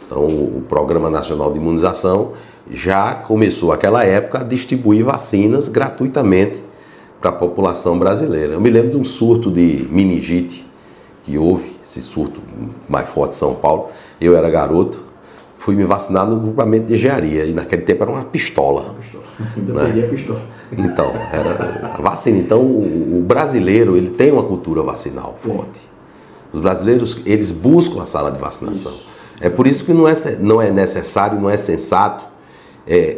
Então, o Programa Nacional de Imunização já começou, naquela época, a distribuir vacinas gratuitamente para a população brasileira. Eu me lembro de um surto de meningite que houve, esse surto mais forte em São Paulo. Eu era garoto, fui me vacinar no grupamento de engenharia, e naquele tempo era uma pistola. Ainda peguei a pistola. Então, era a vacina. Então, o brasileiro, ele tem uma cultura vacinal forte. Os brasileiros, eles buscam a sala de vacinação. Isso. É por isso que não é necessário, não é sensato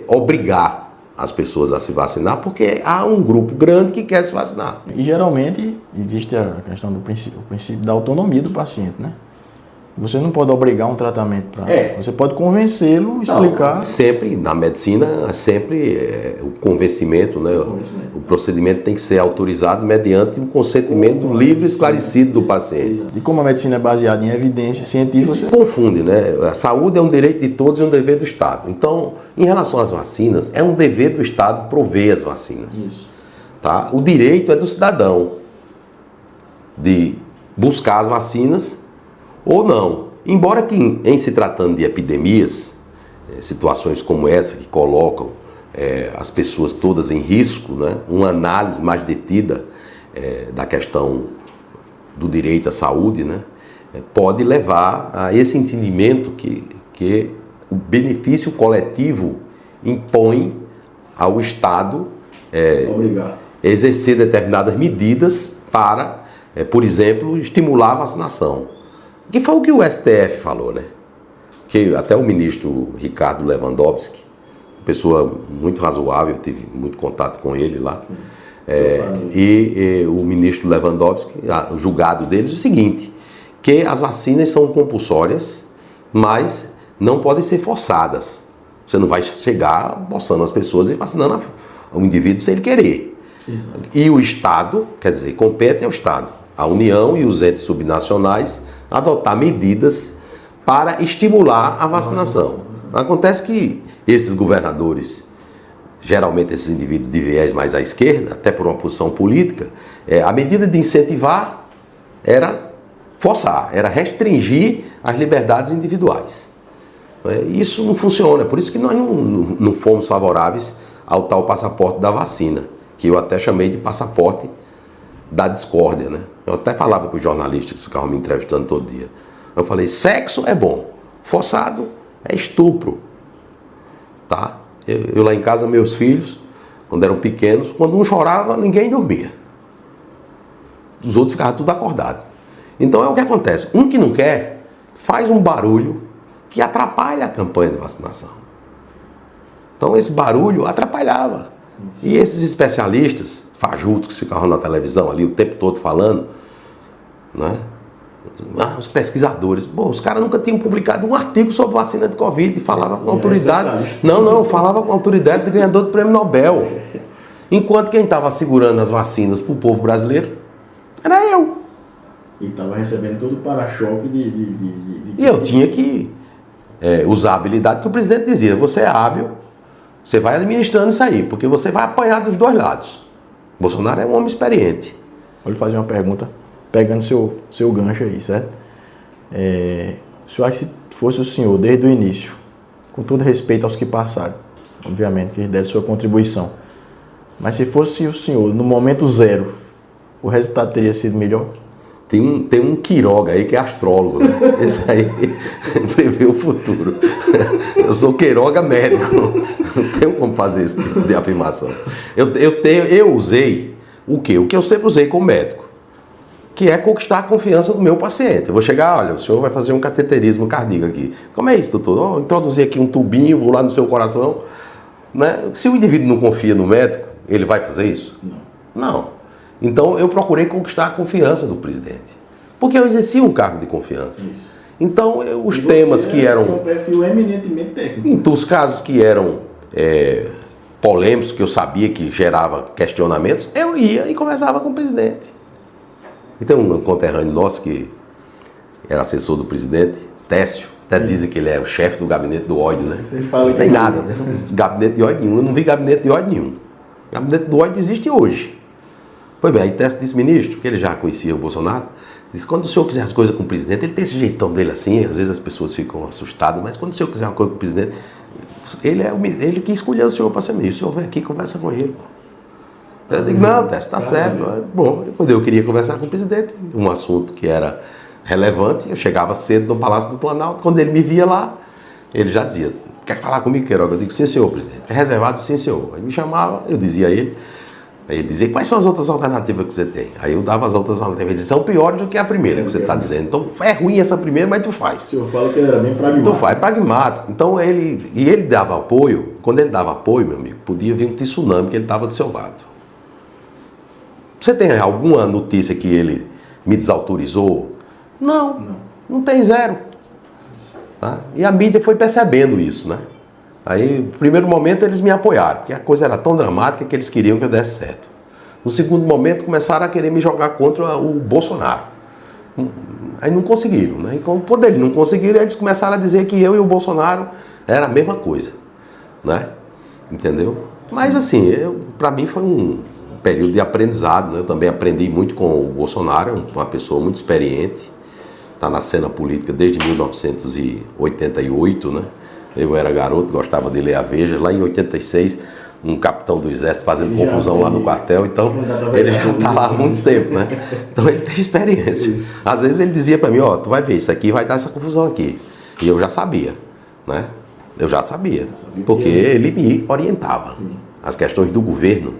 obrigar as pessoas a se vacinar, porque há um grupo grande que quer se vacinar. E geralmente existe a questão do princípio da autonomia do paciente, né? Você não pode obrigar um tratamento para... Você pode convencê-lo, explicar... Não, sempre, na medicina, o convencimento, né? O procedimento tem que ser autorizado mediante um consentimento livre e esclarecido do paciente. E como a medicina é baseada em evidência científica... Isso se confunde, né? A saúde é um direito de todos e um dever do Estado. Então, em relação às vacinas, é um dever do Estado prover as vacinas. Isso. Tá? O direito é do cidadão de buscar as vacinas ou não. Embora que, em se tratando de epidemias, situações como essa que colocam as pessoas todas em risco, né, uma análise mais detida da questão do direito à saúde, né, pode levar a esse entendimento que o benefício coletivo impõe ao Estado exercer determinadas medidas para, por exemplo, estimular a vacinação. Que foi o que o STF falou, né? Que até o ministro Ricardo Lewandowski, pessoa muito razoável, tive muito contato com ele lá, E o ministro Lewandowski, o julgado deles, é o seguinte, que as vacinas são compulsórias, mas não podem ser forçadas. Você não vai chegar forçando as pessoas e vacinando o indivíduo sem ele querer. Exato. E o Estado, quer dizer, compete ao Estado, a União e os entes subnacionais adotar medidas para estimular a vacinação. Acontece que esses governadores, geralmente esses indivíduos de viés mais à esquerda, até por uma posição política, a medida de incentivar era forçar, era restringir as liberdades individuais. Isso não funciona, por isso que nós não fomos favoráveis ao tal passaporte da vacina, que eu até chamei de passaporte da discórdia, né? Eu até falava para os jornalistas que ficavam me entrevistando todo dia. Eu falei, sexo é bom, forçado é estupro, tá? Eu lá em casa, meus filhos, quando eram pequenos, quando um chorava, ninguém dormia. Os outros ficavam tudo acordados. Então é o que acontece, um que não quer, faz um barulho que atrapalha a campanha de vacinação. Então esse barulho atrapalhava. E esses especialistas, fajutos que ficavam na televisão ali o tempo todo falando, né? Os pesquisadores, os caras nunca tinham publicado um artigo sobre vacina de Covid e falava com autoridade. Falava com autoridade de ganhador do prêmio Nobel. Enquanto quem estava segurando as vacinas para o povo brasileiro era eu. E estava recebendo todo o para-choque E eu tinha que usar a habilidade que o presidente dizia, você é hábil, você vai administrando isso aí, porque você vai apanhar dos dois lados. Bolsonaro é um homem experiente. Vou lhe fazer uma pergunta, pegando seu gancho aí, certo? O senhor acha que se fosse o senhor desde o início, com todo respeito aos que passaram, obviamente que eles deram sua contribuição, mas se fosse o senhor no momento zero, o resultado teria sido melhor? Tem um Quiroga aí que é astrólogo, né? Esse aí prevê o futuro. Eu sou Queiroga médico, não tenho como fazer esse tipo de afirmação. Eu usei o quê? O que eu sempre usei como médico, que é conquistar a confiança do meu paciente. Eu vou chegar, olha, o senhor vai fazer um cateterismo cardíaco aqui. Como é isso, doutor? Introduzir aqui um tubinho, vou lá no seu coração. Né? Se o indivíduo não confia no médico, ele vai fazer isso? Não. Então eu procurei conquistar a confiança do presidente, porque eu exercia um cargo de confiança. Isso. Então os temas que eram... um perfil eminentemente técnico. Então os casos que eram polêmicos, que eu sabia que gerava questionamentos, eu ia e conversava com o presidente. E tem um conterrâneo nosso que era assessor do presidente, Técio, até dizem que ele é o chefe do gabinete do ódio, né? Não tem nada, né? Gabinete de ódio nenhum, eu não vi gabinete de ódio nenhum. Gabinete do ódio existe hoje. Pois bem, aí Técio disse, ministro, porque ele já conhecia o Bolsonaro, disse, quando o senhor quiser as coisas com o presidente, ele tem esse jeitão dele assim, às vezes as pessoas ficam assustadas, mas quando o senhor quiser uma coisa com o presidente, ele que escolheu o senhor para ser ministro, o senhor vem aqui e conversa com ele. Eu digo, não, Técio, está certo. Bom, quando eu queria conversar com o presidente, um assunto que era relevante, eu chegava cedo no Palácio do Planalto, quando ele me via lá, ele já dizia, quer falar comigo, Queiroga? Eu digo, sim, senhor, presidente. É reservado? Sim, senhor. Aí me chamava, eu dizia a ele, aí ele dizia, quais são as outras alternativas que você tem? Aí eu dava as outras alternativas, ele dizia, são piores do que a primeira que você está dizendo. Então é ruim essa primeira, mas tu faz. O senhor fala que ele era bem pragmático. Tu faz, pragmático. Então ele dava apoio, quando ele dava apoio, meu amigo, podia vir um tsunami que ele estava do seu lado. Você tem alguma notícia que ele me desautorizou? Não tem, zero. Tá? E a mídia foi percebendo isso, né? Aí, no primeiro momento, eles me apoiaram, porque a coisa era tão dramática que eles queriam que eu desse certo. No segundo momento, começaram a querer me jogar contra o Bolsonaro. Aí não conseguiram, né? E quando eles não conseguiram, eles começaram a dizer que eu e o Bolsonaro era a mesma coisa, né? Entendeu? Mas assim, para mim foi um período de aprendizado, né? Eu também aprendi muito com o Bolsonaro, uma pessoa muito experiente, está na cena política desde 1988, né? Eu era garoto, gostava de ler a Veja. Lá em 86, um capitão do exército fazendo confusão lá no quartel. Então, ele já está lá há muito tempo, né? Então, ele tem experiência. Isso. Às vezes, ele dizia para mim, ó, tu vai ver, isso aqui vai dar essa confusão aqui. E eu já sabia, né? Eu já sabia, porque ele me orientava. As questões do governo,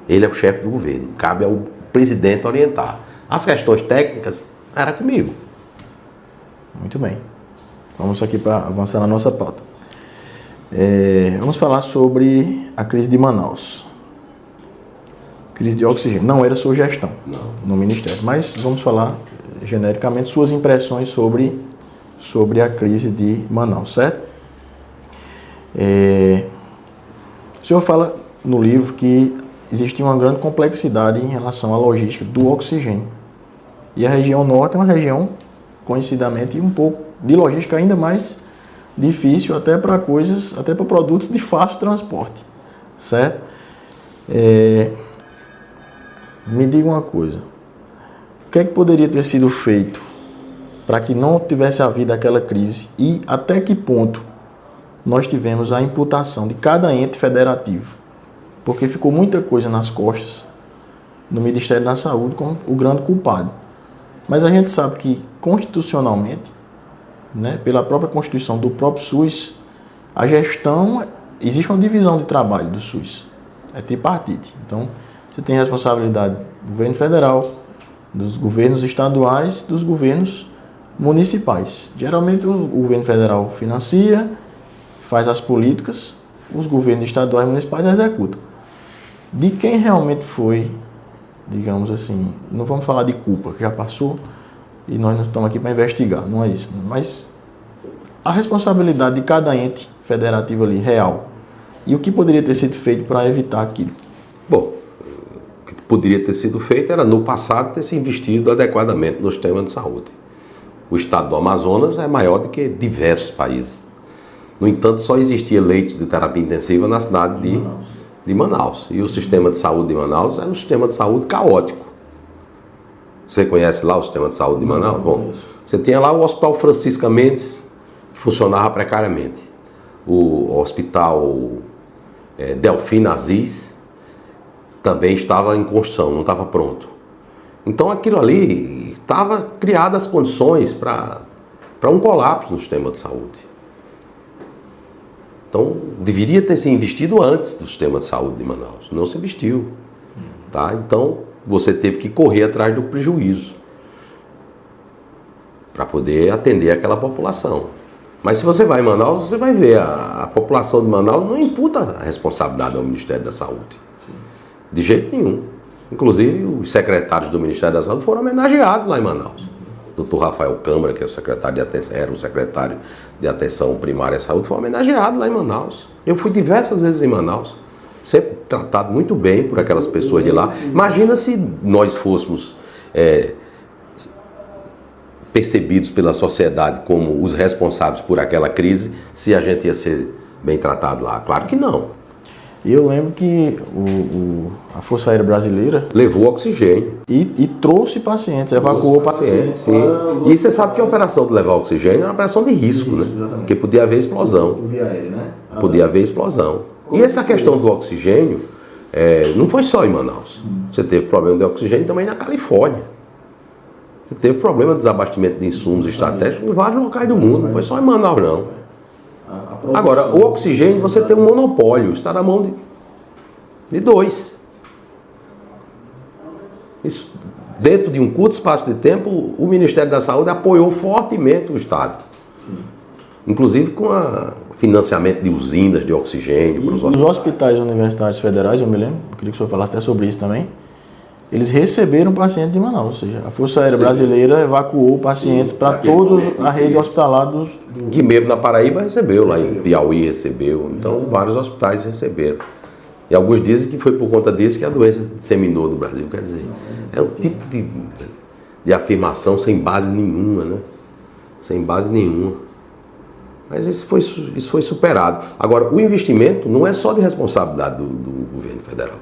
ele é o chefe do governo. Cabe ao presidente orientar. As questões técnicas, era comigo. Muito bem. Vamos aqui para avançar na nossa pauta. Vamos falar sobre a crise de Manaus. crise de oxigênio. Não era sua gestão no Ministério, mas vamos falar genericamente suas impressões sobre a crise de Manaus, certo? O senhor fala no livro que existe uma grande complexidade em relação à logística do oxigênio. E a região norte é uma região, conhecidamente, um pouco de logística ainda mais difícil, até para produtos de fácil transporte, certo? Me diga uma coisa, o que é que poderia ter sido feito para que não tivesse havido aquela crise e até que ponto nós tivemos a imputação de cada ente federativo? Porque ficou muita coisa nas costas do Ministério da Saúde como o grande culpado. Mas a gente sabe que constitucionalmente, né, pela própria Constituição do próprio SUS, a gestão, existe uma divisão de trabalho do SUS, é tripartite. Então, você tem a responsabilidade do governo federal, dos governos estaduais, dos governos municipais. Geralmente o governo federal financia, faz as políticas, os governos estaduais e municipais executam. De quem realmente foi, digamos assim, não vamos falar de culpa, que já passou, e nós não estamos aqui para investigar, não é isso. Mas a responsabilidade de cada ente federativo ali, real. E o que poderia ter sido feito para evitar aquilo? Bom, o que poderia ter sido feito era, no passado, ter se investido adequadamente no sistema de saúde. O estado do Amazonas é maior do que diversos países. No entanto, só existia leitos de terapia intensiva na cidade de Manaus. E o sistema de saúde de Manaus era um sistema de saúde caótico. Você conhece lá o sistema de saúde de Manaus? Bom, você tinha lá o Hospital Francisca Mendes, que funcionava precariamente. O Hospital Delfim Aziz também estava em construção, não estava pronto. Então aquilo ali estava criadas as condições para um colapso no sistema de saúde. Então, deveria ter se investido antes do sistema de saúde de Manaus. Não se investiu. Tá? Então, você teve que correr atrás do prejuízo para poder atender aquela população. Mas se você vai em Manaus, você vai ver a população de Manaus não imputa a responsabilidade ao Ministério da Saúde. De jeito nenhum. Inclusive, os secretários do Ministério da Saúde foram homenageados lá em Manaus. Dr. Rafael Câmara, que é o secretário de atenção, era o secretário de atenção primária à saúde, foi homenageado lá em Manaus. Eu fui diversas vezes em Manaus, sempre tratado muito bem por aquelas pessoas de lá. Imagina se nós fôssemos percebidos pela sociedade como os responsáveis por aquela crise, se a gente ia ser bem tratado lá. Claro que não. E eu lembro que a Força Aérea Brasileira levou oxigênio. E trouxe pacientes, evacuou pacientes. Sim. E você sabe que a operação de levar oxigênio era uma operação de risco, né? Exatamente. Porque podia haver explosão. Via aérea, né? Podia haver explosão. E essa questão do oxigênio não foi só em Manaus. Você teve problema de oxigênio também na Califórnia. Você teve problema de desabastimento de insumos estratégicos em vários locais do mundo. Não foi só em Manaus, não. Agora, o oxigênio, você tem um monopólio, está na mão de dois. Isso, dentro de um curto espaço de tempo, o Ministério da Saúde apoiou fortemente o Estado. Sim. Inclusive com o financiamento de usinas de oxigênio. Para os hospitais universitários federais, eu me lembro, eu queria que o senhor falasse até sobre isso também, eles receberam pacientes de Manaus, ou seja, a Força Aérea Brasileira evacuou pacientes para todos a rede hospitalar dos... Que mesmo na Paraíba recebeu, lá em Piauí recebeu, então vários hospitais receberam. E alguns dizem que foi por conta disso que a doença se disseminou no Brasil, quer dizer, é um tipo de afirmação sem base nenhuma, né? Sem base nenhuma. Mas isso foi superado. Agora, o investimento não é só de responsabilidade do governo federal.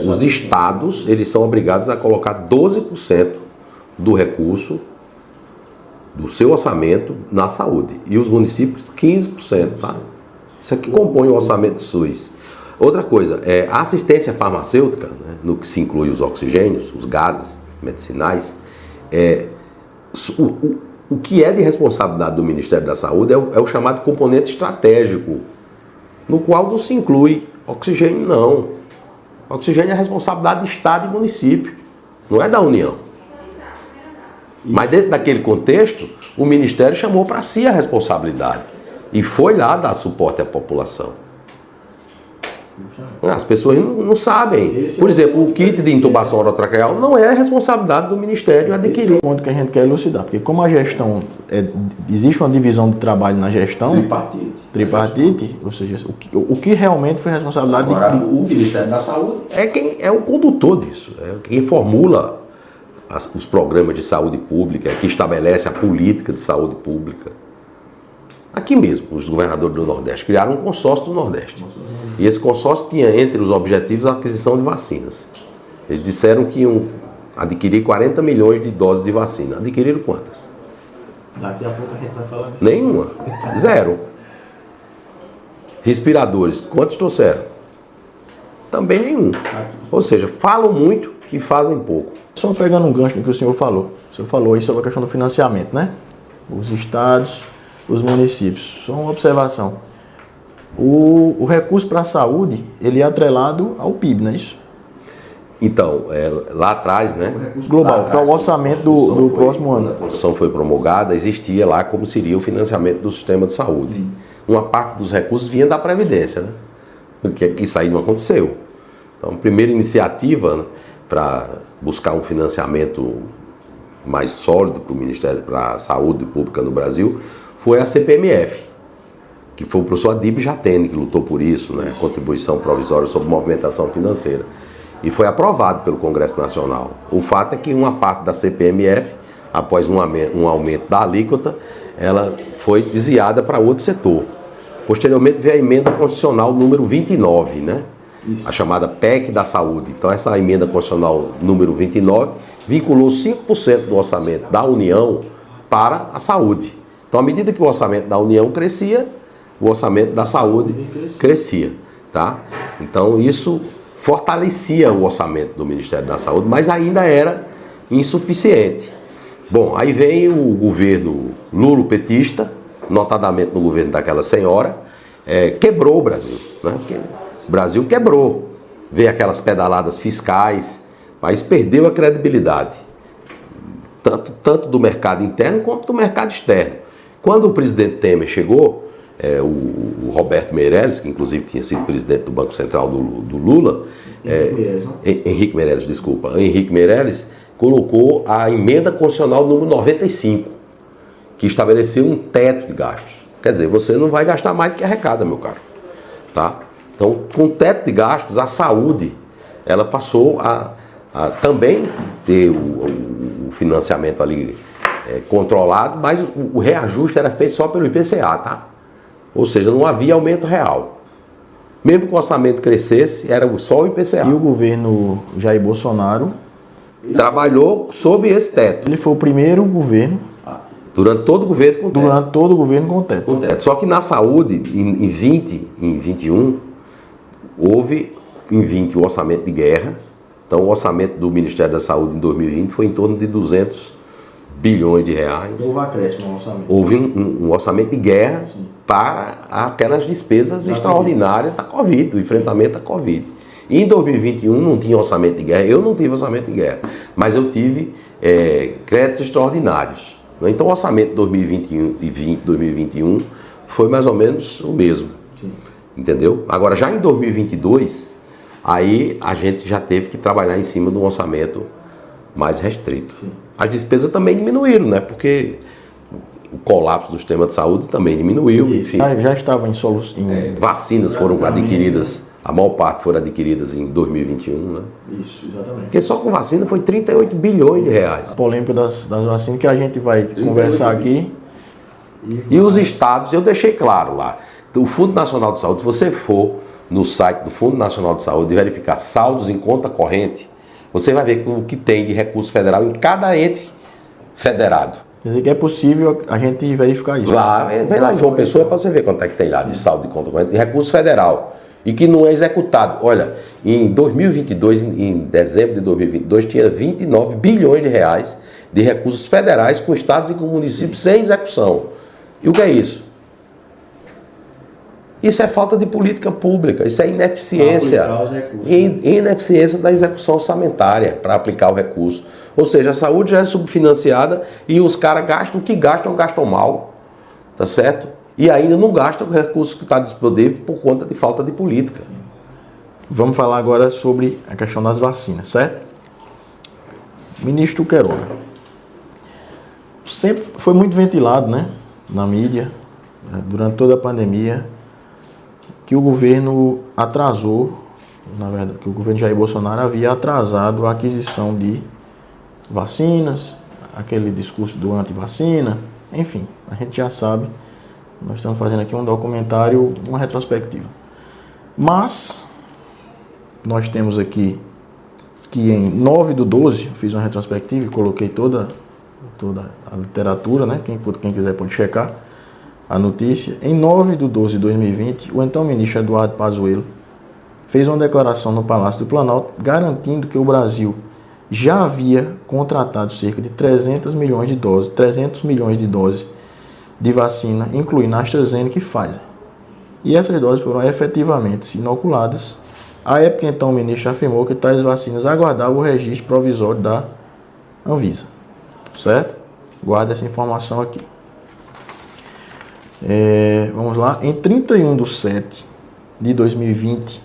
Os estados, eles são obrigados a colocar 12% do recurso do seu orçamento na saúde. E os municípios, 15%, tá? Isso aqui compõe o orçamento do SUS. Outra coisa, a assistência farmacêutica, né, no que se inclui os oxigênios, os gases medicinais, o que é de responsabilidade do Ministério da Saúde é o chamado componente estratégico, no qual não se inclui oxigênio, não. Oxigênio é responsabilidade de Estado e município, não é da União. Isso. Mas dentro daquele contexto, o Ministério chamou para si a responsabilidade e foi lá dar suporte à população. As pessoas não sabem. Por exemplo, o kit de intubação orotraqueal não é responsabilidade do Ministério adquirir. Esse é o ponto que a gente quer elucidar, porque como a gestão, existe uma divisão de trabalho na gestão, tripartite, ou seja, o que realmente foi responsabilidade o Ministério da Saúde é quem é o condutor disso, é quem formula os programas de saúde pública, que estabelece a política de saúde pública. Aqui mesmo, os governadores do Nordeste criaram um consórcio do Nordeste. E esse consórcio tinha entre os objetivos a aquisição de vacinas. Eles disseram que iam adquirir 40 milhões de doses de vacina. Adquiriram quantas? Daqui a pouco a gente vai falar disso. Nenhuma. Zero. Respiradores, quantos trouxeram? Também nenhum. Ou seja, falam muito e fazem pouco. Só pegando um gancho no que o senhor falou. O senhor falou aí sobre a questão do financiamento, né? Os estados, os municípios. Só uma observação. O recurso para a saúde, ele é atrelado ao PIB, não é isso? Então, lá atrás, né? O recurso global, para o orçamento do próximo ano. Quando a Constituição foi promulgada, existia lá como seria o financiamento do sistema de saúde. Uma parte dos recursos vinha da Previdência, né? Porque isso aí não aconteceu. Então, a primeira iniciativa, né, para buscar um financiamento mais sólido para o Ministério, para a Saúde Pública no Brasil, foi a CPMF, que foi o professor Adib Jatene que lutou por isso, né? Contribuição provisória sobre movimentação financeira. E foi aprovado pelo Congresso Nacional. O fato é que uma parte da CPMF, após um aumento da alíquota, ela foi desviada para outro setor. Posteriormente veio a emenda constitucional número 29, né? A chamada PEC da Saúde. Então essa emenda constitucional número 29 vinculou 5% do orçamento da União para a saúde. Então à medida que o orçamento da União crescia, o orçamento da saúde crescia, tá? Então isso fortalecia o orçamento do Ministério da Saúde, mas ainda era insuficiente. Bom, aí vem o governo lulopetista, notadamente no governo daquela senhora, quebrou o Brasil, né? O Brasil quebrou, veio aquelas pedaladas fiscais, o país perdeu a credibilidade, tanto do mercado interno quanto do mercado externo. Quando o presidente Temer chegou, o Roberto Meirelles, que inclusive tinha sido presidente do Banco Central do Lula, Henrique Meirelles, colocou a emenda constitucional número 95, que estabeleceu um teto de gastos. Quer dizer, você não vai gastar mais do que arrecada, meu caro. Tá? Então, com o teto de gastos, a saúde, ela passou a também ter o financiamento ali controlado, mas o reajuste era feito só pelo IPCA, tá? Ou seja, não havia aumento real. Mesmo que o orçamento crescesse, era só o IPCA. E o governo Jair Bolsonaro trabalhou sob esse teto. Ele foi o primeiro governo. Durante todo o governo com teto. Durante todo o governo com teto. Só que na saúde, em 20, em 21, houve em 20 o orçamento de guerra. Então o orçamento do Ministério da Saúde em 2020 foi em torno de 200 bilhões de reais. Houve acréscimo no orçamento. Houve um orçamento de guerra. Sim. Para aquelas despesas extraordinárias da Covid, do enfrentamento da Covid. E em 2021 não tinha orçamento de guerra, eu não tive orçamento de guerra, mas eu tive créditos extraordinários. Então o orçamento de 2021 foi mais ou menos o mesmo. Sim. Entendeu? Agora já em 2022, aí a gente já teve que trabalhar em cima de um orçamento mais restrito. Sim. As despesas também diminuíram, né? Porque o colapso do sistema de saúde também diminuiu, enfim. Já estava em solução. Vacinas foram adquiridas, a maior parte foram adquiridas em 2021, né? Isso, exatamente. Porque só com vacina foi 38 bilhões de reais. A polêmica das vacinas que a gente vai conversar aqui. E os estados, eu deixei claro lá, o Fundo Nacional de Saúde, se você for no site do Fundo Nacional de Saúde e verificar saldos em conta corrente, você vai ver o que tem de recurso federal em cada ente federado. Quer dizer que é possível a gente verificar isso. Lá, vem lá em João Pessoa para você ver quanto é que tem lá de saldo de conta corrente, de recurso federal, e que não é executado. Olha, em 2022, em dezembro de 2022, tinha 29 bilhões de reais de recursos federais com estados e com municípios sem execução. E o que é isso? Isso é falta de política pública, isso é ineficiência. Ineficiência da execução orçamentária para aplicar o recurso. Ou seja, a saúde já é subfinanciada e os caras gastam o que gastam mal, tá certo? E ainda não gastam o recurso que está disponível por conta de falta de política. Vamos falar agora sobre a questão das vacinas, certo? Ministro Queiroga. Sempre foi muito ventilado, né, na mídia, durante toda a pandemia, que o governo atrasou, na verdade, que o governo Jair Bolsonaro havia atrasado a aquisição de vacinas, aquele discurso do anti-vacina, enfim, a gente já sabe, nós estamos fazendo aqui um documentário, uma retrospectiva. Mas, nós temos aqui que em 9/12, fiz uma retrospectiva e coloquei toda a literatura, né? Quem quiser pode checar a notícia. Em 9/12 de 2020, o então ministro Eduardo Pazuello fez uma declaração no Palácio do Planalto garantindo que o Brasil já havia contratado cerca de 300 milhões de doses de vacina, incluindo AstraZeneca e Pfizer. E essas doses foram efetivamente inoculadas. À época, então, o ministro afirmou que tais vacinas aguardavam o registro provisório da Anvisa. Certo? Guarda essa informação aqui. Vamos lá. Em 31/7 de 2020,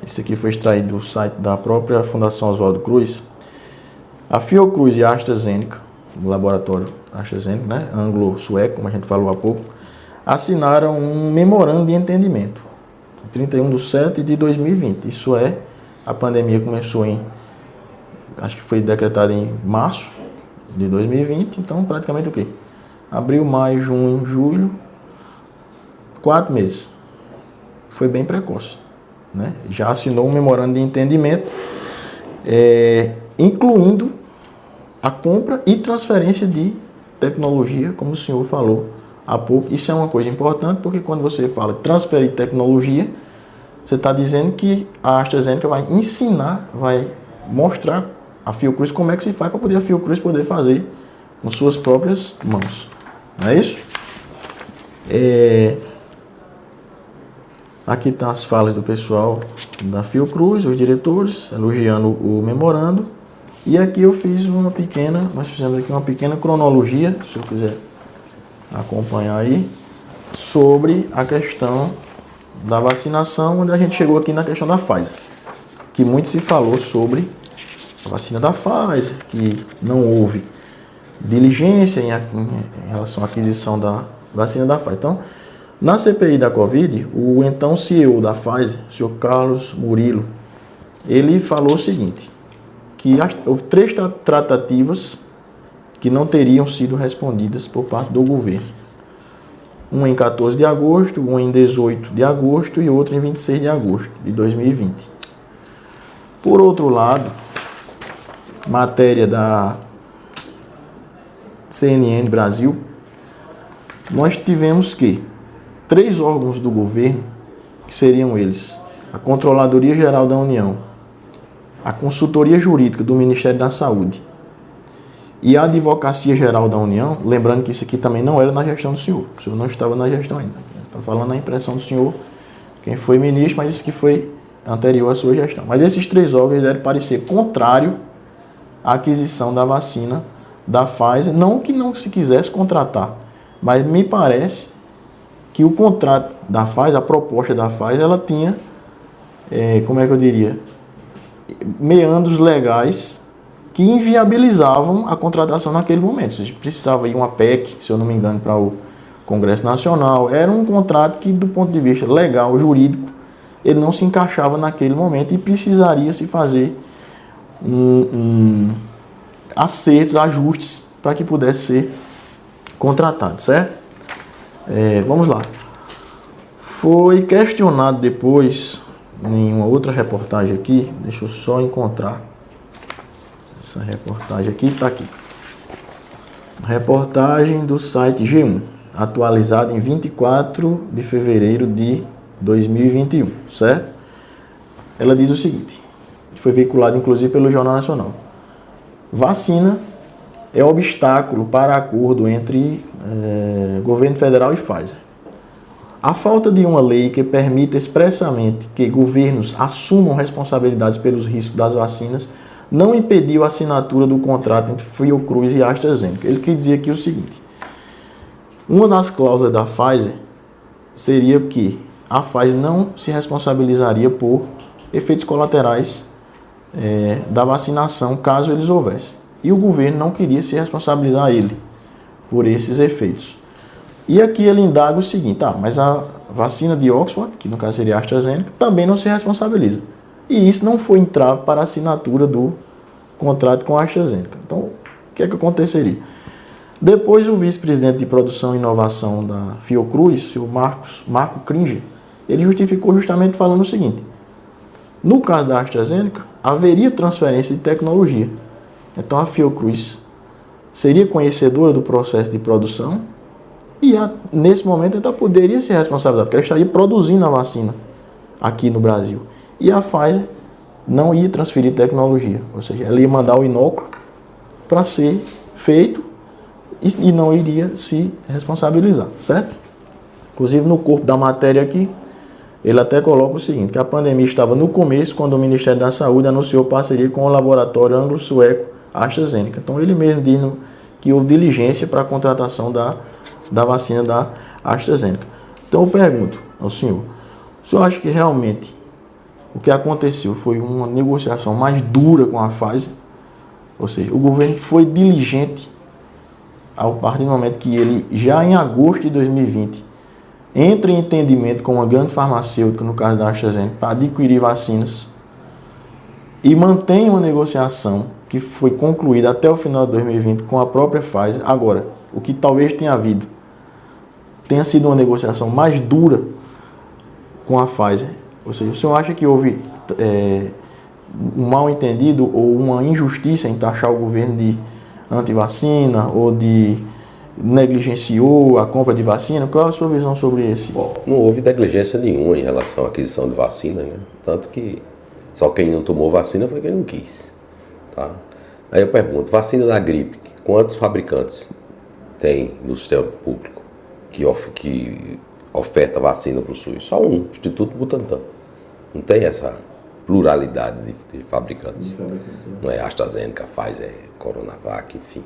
isso aqui foi extraído do site da própria Fundação Oswaldo Cruz, a Fiocruz e a AstraZeneca, o laboratório AstraZeneca, né, anglo-sueco, como a gente falou há pouco, assinaram um memorando de entendimento, 31/7 de 2020. Isso é, a pandemia começou acho que foi decretada em março de 2020, então praticamente o quê? Abril, maio, junho, julho, 4 meses. Foi bem precoce, né? Já assinou um memorando de entendimento, incluindo a compra e transferência de tecnologia, como o senhor falou há pouco. Isso é uma coisa importante, porque quando você fala transferir tecnologia, você está dizendo que a AstraZeneca vai ensinar, vai mostrar a Fiocruz como é que se faz para poder a Fiocruz poder fazer com suas próprias mãos. Não é isso? Aqui estão as falas do pessoal da Fiocruz, os diretores, elogiando o memorando. E aqui eu fiz nós fizemos aqui uma pequena cronologia, se eu quiser acompanhar aí, sobre a questão da vacinação, onde a gente chegou aqui na questão da Pfizer, que muito se falou sobre a vacina da Pfizer, que não houve diligência em relação à aquisição da vacina da Pfizer. Então, na CPI da Covid, o então CEO da Pfizer, o senhor Carlos Murilo, ele falou o seguinte, que houve 3 tratativas que não teriam sido respondidas por parte do governo. Uma em 14 de agosto, uma em 18 de agosto e outra em 26 de agosto de 2020. Por outro lado, matéria da CNN Brasil, nós tivemos que 3 órgãos do governo, que seriam eles, a Controladoria Geral da União, a Consultoria Jurídica do Ministério da Saúde e a Advocacia Geral da União, lembrando que isso aqui também não era na gestão do senhor, o senhor não estava na gestão ainda, estou falando na impressão do senhor, quem foi ministro, mas isso que foi anterior à sua gestão. Mas esses 3 órgãos devem parecer contrário à aquisição da vacina da Pfizer, não que não se quisesse contratar, mas me parece que o contrato da Pfizer, a proposta da Pfizer, ela tinha, como é que eu diria, meandros legais que inviabilizavam a contratação naquele momento. Você precisava ir uma PEC, se eu não me engano, para o Congresso Nacional. Era um contrato que, do ponto de vista legal, jurídico, ele não se encaixava naquele momento e precisaria se fazer acertos, ajustes, para que pudesse ser contratado, certo? Vamos lá. Foi questionado depois, em uma outra reportagem aqui, deixa eu só encontrar essa reportagem aqui, está aqui. Reportagem do site G1, atualizada em 24 de fevereiro de 2021, certo? Ela diz o seguinte, foi veiculada inclusive pelo Jornal Nacional. Vacina é obstáculo para acordo entre governo federal e Pfizer. A falta de uma lei que permita expressamente que governos assumam responsabilidades pelos riscos das vacinas não impediu a assinatura do contrato entre Fiocruz e AstraZeneca. Ele quer dizer aqui o seguinte, uma das cláusulas da Pfizer seria que a Pfizer não se responsabilizaria por efeitos colaterais da vacinação, caso eles houvessem. E o governo não queria se responsabilizar ele por esses efeitos. E aqui ele indaga o seguinte, mas a vacina de Oxford, que no caso seria a AstraZeneca, também não se responsabiliza. E isso não foi entrave para a assinatura do contrato com a AstraZeneca. Então, o que é que aconteceria? Depois, o vice-presidente de produção e inovação da Fiocruz, o senhor Marco Kringer, ele justificou justamente falando o seguinte: no caso da AstraZeneca, haveria transferência de tecnologia. Então, a Fiocruz seria conhecedora do processo de produção e, nesse momento, ela poderia se responsabilizar, porque ela estaria produzindo a vacina aqui no Brasil. E a Pfizer não ia transferir tecnologia, ou seja, ela ia mandar o inóculo para ser feito e não iria se responsabilizar, certo? Inclusive, no corpo da matéria aqui, ele até coloca o seguinte, que a pandemia estava no começo quando o Ministério da Saúde anunciou parceria com o laboratório anglo-sueco AstraZeneca. Então, ele mesmo diz que houve diligência para a contratação da vacina da AstraZeneca. Então, eu pergunto ao senhor, o senhor acha que realmente o que aconteceu foi uma negociação mais dura com a Pfizer? Ou seja, o governo foi diligente a partir do momento que ele, já em agosto de 2020, entra em entendimento com uma grande farmacêutica, no caso da AstraZeneca, para adquirir vacinas e mantém uma negociação que foi concluída até o final de 2020 com a própria Pfizer. Agora, o que talvez tenha sido uma negociação mais dura com a Pfizer. Ou seja, o senhor acha que houve um mal-entendido ou uma injustiça em taxar o governo de antivacina ou de negligenciou a compra de vacina? Qual é a sua visão sobre isso? Bom, não houve negligência nenhuma em relação à aquisição de vacina, né? Tanto que só quem não tomou vacina foi quem não quis. Tá? Aí eu pergunto, vacina da gripe, quantos fabricantes tem no sistema público que oferta vacina para o SUS? Só um, Instituto Butantan. Não tem essa pluralidade de fabricantes. Não é AstraZeneca, Pfizer, Coronavac, enfim,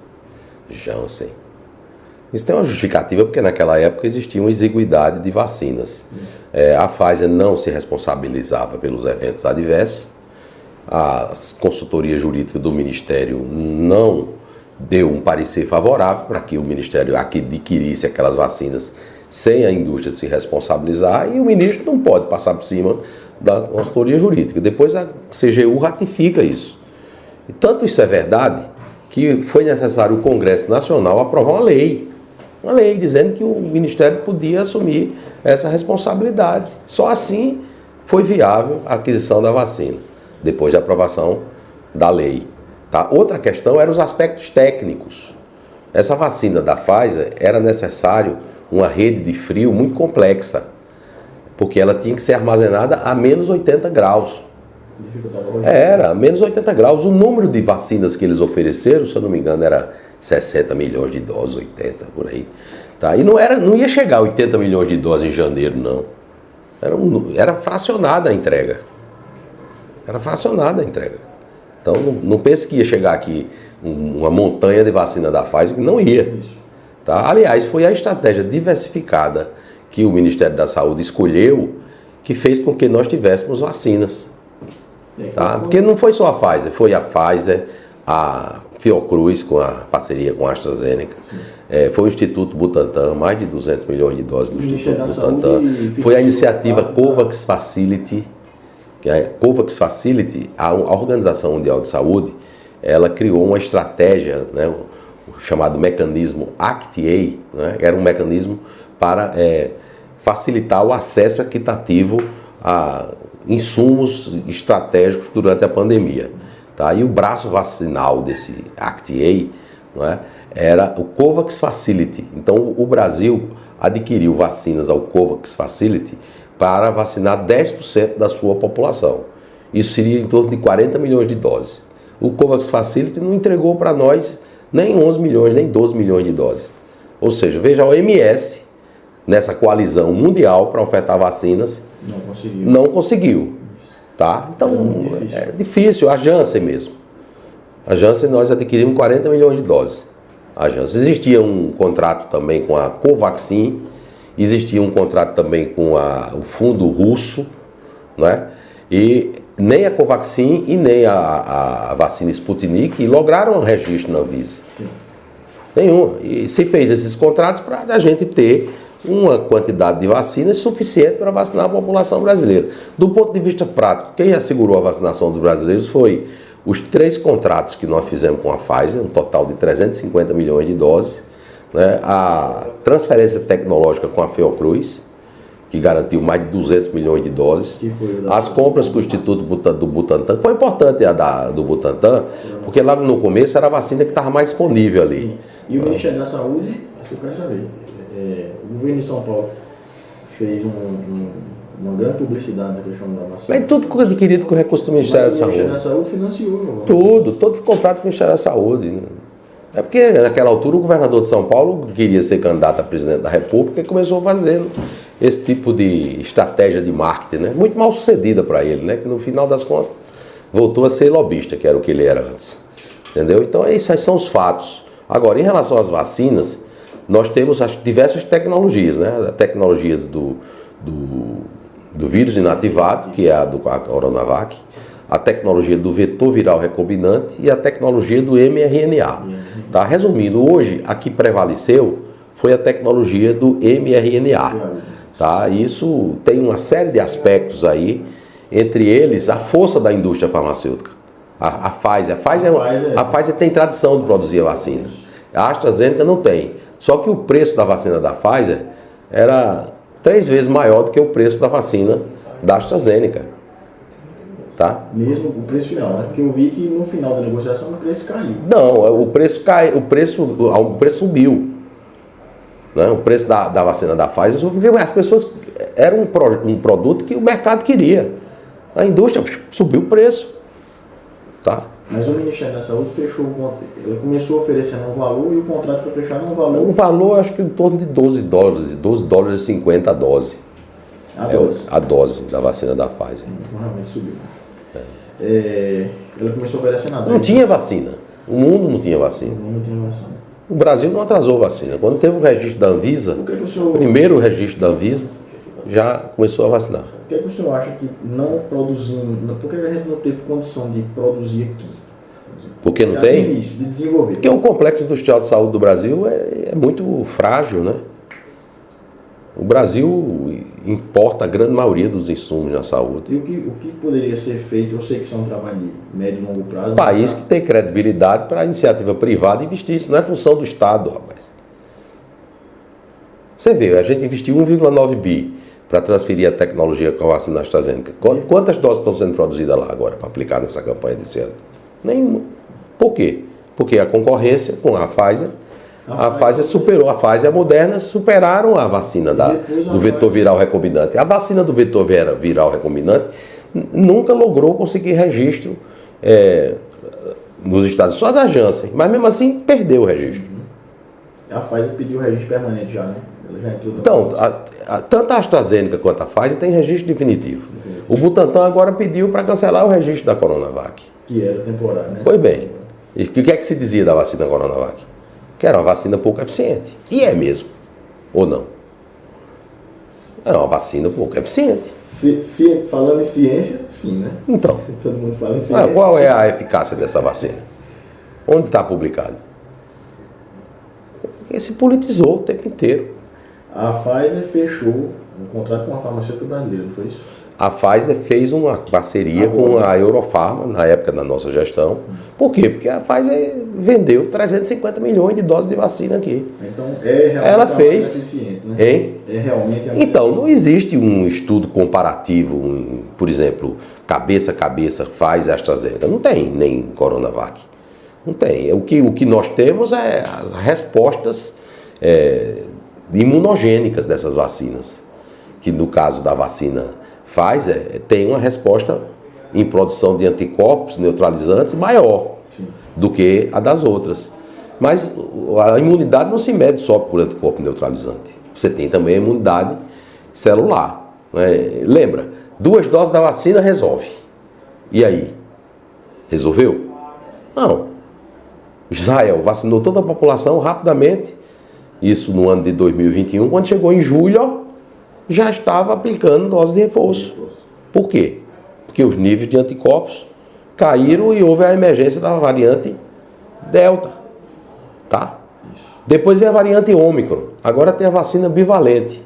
Janssen. Isso tem uma justificativa porque naquela época existia uma exiguidade de vacinas. A Pfizer não se responsabilizava pelos eventos adversos, a consultoria jurídica do Ministério não deu um parecer favorável para que o Ministério adquirisse aquelas vacinas sem a indústria se responsabilizar, e o ministro não pode passar por cima da consultoria jurídica. Depois a CGU ratifica isso. E tanto isso é verdade que foi necessário o Congresso Nacional aprovar uma lei dizendo que o Ministério podia assumir essa responsabilidade. Só assim foi viável a aquisição da vacina, depois da aprovação da lei. Tá? Outra questão eram os aspectos técnicos. Essa vacina da Pfizer era necessário uma rede de frio muito complexa, porque ela tinha que ser armazenada a menos 80 graus. Era, menos 80 graus. O número de vacinas que eles ofereceram, se eu não me engano, era 60 milhões de doses, 80, por aí. Tá? E não ia chegar a 80 milhões de doses em janeiro, não. Era fracionada a entrega. Era fracionada a entrega. Então, não pense que ia chegar aqui uma montanha de vacina da Pfizer, que não ia. Tá? Aliás, foi a estratégia diversificada que o Ministério da Saúde escolheu que fez com que nós tivéssemos vacinas. Tá? Porque não foi só a Pfizer, foi a Pfizer, a Fiocruz com a parceria com a AstraZeneca, foi o Instituto Butantan, mais de 200 milhões de doses do Instituto Butantan, foi a iniciativa COVAX Facility, a Organização Mundial de Saúde, ela criou uma estratégia, né, o chamado mecanismo ACT-A, né, era um mecanismo para facilitar o acesso equitativo a insumos estratégicos durante a pandemia. Tá? E o braço vacinal desse ACT-A, não é, era o COVAX Facility. Então o Brasil adquiriu vacinas ao COVAX Facility para vacinar 10% da sua população. Isso seria em torno de 40 milhões de doses. O COVAX Facility não entregou para nós nem 11 milhões, nem 12 milhões de doses. Ou seja, veja, a OMS, nessa coalizão mundial para ofertar vacinas, não conseguiu. Tá? Então, é difícil. A Janssen mesmo. A Janssen nós adquirimos 40 milhões de doses. A Janssen. Existia um contrato também com a Covaxin, existia um contrato também com o fundo russo, né? E nem a Covaxin e nem a vacina Sputnik lograram um registro na Anvisa. Sim. Nenhuma. E se fez esses contratos para a gente ter uma quantidade de vacinas suficiente para vacinar a população brasileira. Do ponto de vista prático, quem assegurou a vacinação dos brasileiros foi os 3 contratos que nós fizemos com a Pfizer, um total de 350 milhões de doses, né? A transferência tecnológica com a Fiocruz, que garantiu mais de 200 milhões de doses. As compras com o Instituto do Butantan. Foi importante a do Butantan, porque lá no começo era a vacina que estava mais disponível ali. E o Ministério da Saúde, isso que eu quero saber, o governo de São Paulo fez uma grande publicidade na questão da vacina. Mas tudo adquirido com recurso do Ministério da Saúde. O Ministério da Saúde financiou. Todo comprado com o Ministério da Saúde. Né? É porque naquela altura o governador de São Paulo queria ser candidato a presidente da República e começou fazendo esse tipo de estratégia de marketing, né? Muito mal sucedida para ele, né? Que no final das contas voltou a ser lobista, que era o que ele era antes. Entendeu? Então esses são os fatos. Agora, em relação às vacinas, nós temos as diversas tecnologias, né? A tecnologia do vírus inativado, que é a do Coronavac, a tecnologia do vetor viral recombinante e a tecnologia do mRNA. Tá? Resumindo, hoje a que prevaleceu foi a tecnologia do mRNA. Tá? Isso tem uma série de aspectos aí, entre eles a força da indústria farmacêutica. A Pfizer tem tradição de produzir a vacina. A AstraZeneca não tem. Só que o preço da vacina da Pfizer era 3 vezes maior do que o preço da vacina da AstraZeneca. Tá? Mesmo o preço final, né? Porque eu vi que no final da negociação o preço caiu. Não, o preço subiu. Né? O preço da vacina da Pfizer subiu porque as pessoas era um produto que o mercado queria. A indústria subiu o preço. Tá? Mas o Ministério da Saúde fechou o contrato. Ele começou oferecendo um valor e o contrato foi fechado num valor. O valor acho que em torno de $12,50 a dose. A dose da vacina da Pfizer. Realmente subiu. Ela começou oferecendo a dose. Não tinha vacina. O mundo não tinha vacina. O Brasil não atrasou vacina. Quando teve o registro da Anvisa, primeiro o registro da Anvisa, já começou a vacinar. Por que o senhor acha que não produzindo, por que a gente não teve condição de produzir aqui? Porque não tem? Início, de desenvolver. Porque o complexo industrial de saúde do Brasil é muito frágil, né? O Brasil importa a grande maioria dos insumos na saúde. E o que poderia ser feito? Eu sei que isso é um trabalho de médio e longo prazo. Um país que tem credibilidade para a iniciativa privada investir. Isso não é função do Estado, rapaz. Você vê, a gente investiu 1,9 bi para transferir a tecnologia com a vacina AstraZeneca. Quantas doses estão sendo produzidas lá agora para aplicar nessa campanha desse ano? Nenhuma. Por quê? Porque a concorrência com a Pfizer, a Pfizer e a Moderna superaram a vacina do vetor viral recombinante. A vacina do vetor viral recombinante nunca logrou conseguir registro nos Estados Unidos, só da Janssen, mas mesmo assim perdeu o registro. A Pfizer pediu registro permanente já, né? Então, tanto a AstraZeneca quanto a Pfizer tem registro definitivo. O Butantan agora pediu para cancelar o registro da Coronavac. Que era temporário, né? Pois bem. E o que é que se dizia da vacina Coronavac? Que era uma vacina pouco eficiente. E é mesmo. Ou não? É uma vacina pouco eficiente. Falando em ciência, sim, né? Então. Todo mundo fala em ciência. Qual é a eficácia dessa vacina? Onde está publicado? Porque se politizou o tempo inteiro. A Pfizer fechou um contrato com a farmacêutica brasileira, não foi isso? A Pfizer fez uma parceria com a Eurofarma, na época da nossa gestão. Por quê? Porque a Pfizer vendeu 350 milhões de doses de vacina aqui. Então, realmente ela fez. eficiente, né? Hein? Realmente então, não existe um estudo comparativo, por exemplo, cabeça a cabeça, Pfizer e AstraZeneca. Não tem, nem Coronavac. Não tem. O que nós temos é as respostas imunogênicas dessas vacinas. Que no caso da vacina Pfizer, tem uma resposta em produção de anticorpos neutralizantes maior do que a das outras. Mas a imunidade não se mede só por anticorpo neutralizante. Você tem também a imunidade celular. Né? Lembra, 2 doses da vacina resolve. E aí? Resolveu? Não. Israel vacinou toda a população rapidamente. Isso no ano de 2021. Quando chegou em julho, já estava aplicando dose de reforço. Por quê? porque os níveis de anticorpos caíram e houve a emergência da variante Delta. Tá? Depois veio a variante Ômicron. Agora tem a vacina bivalente.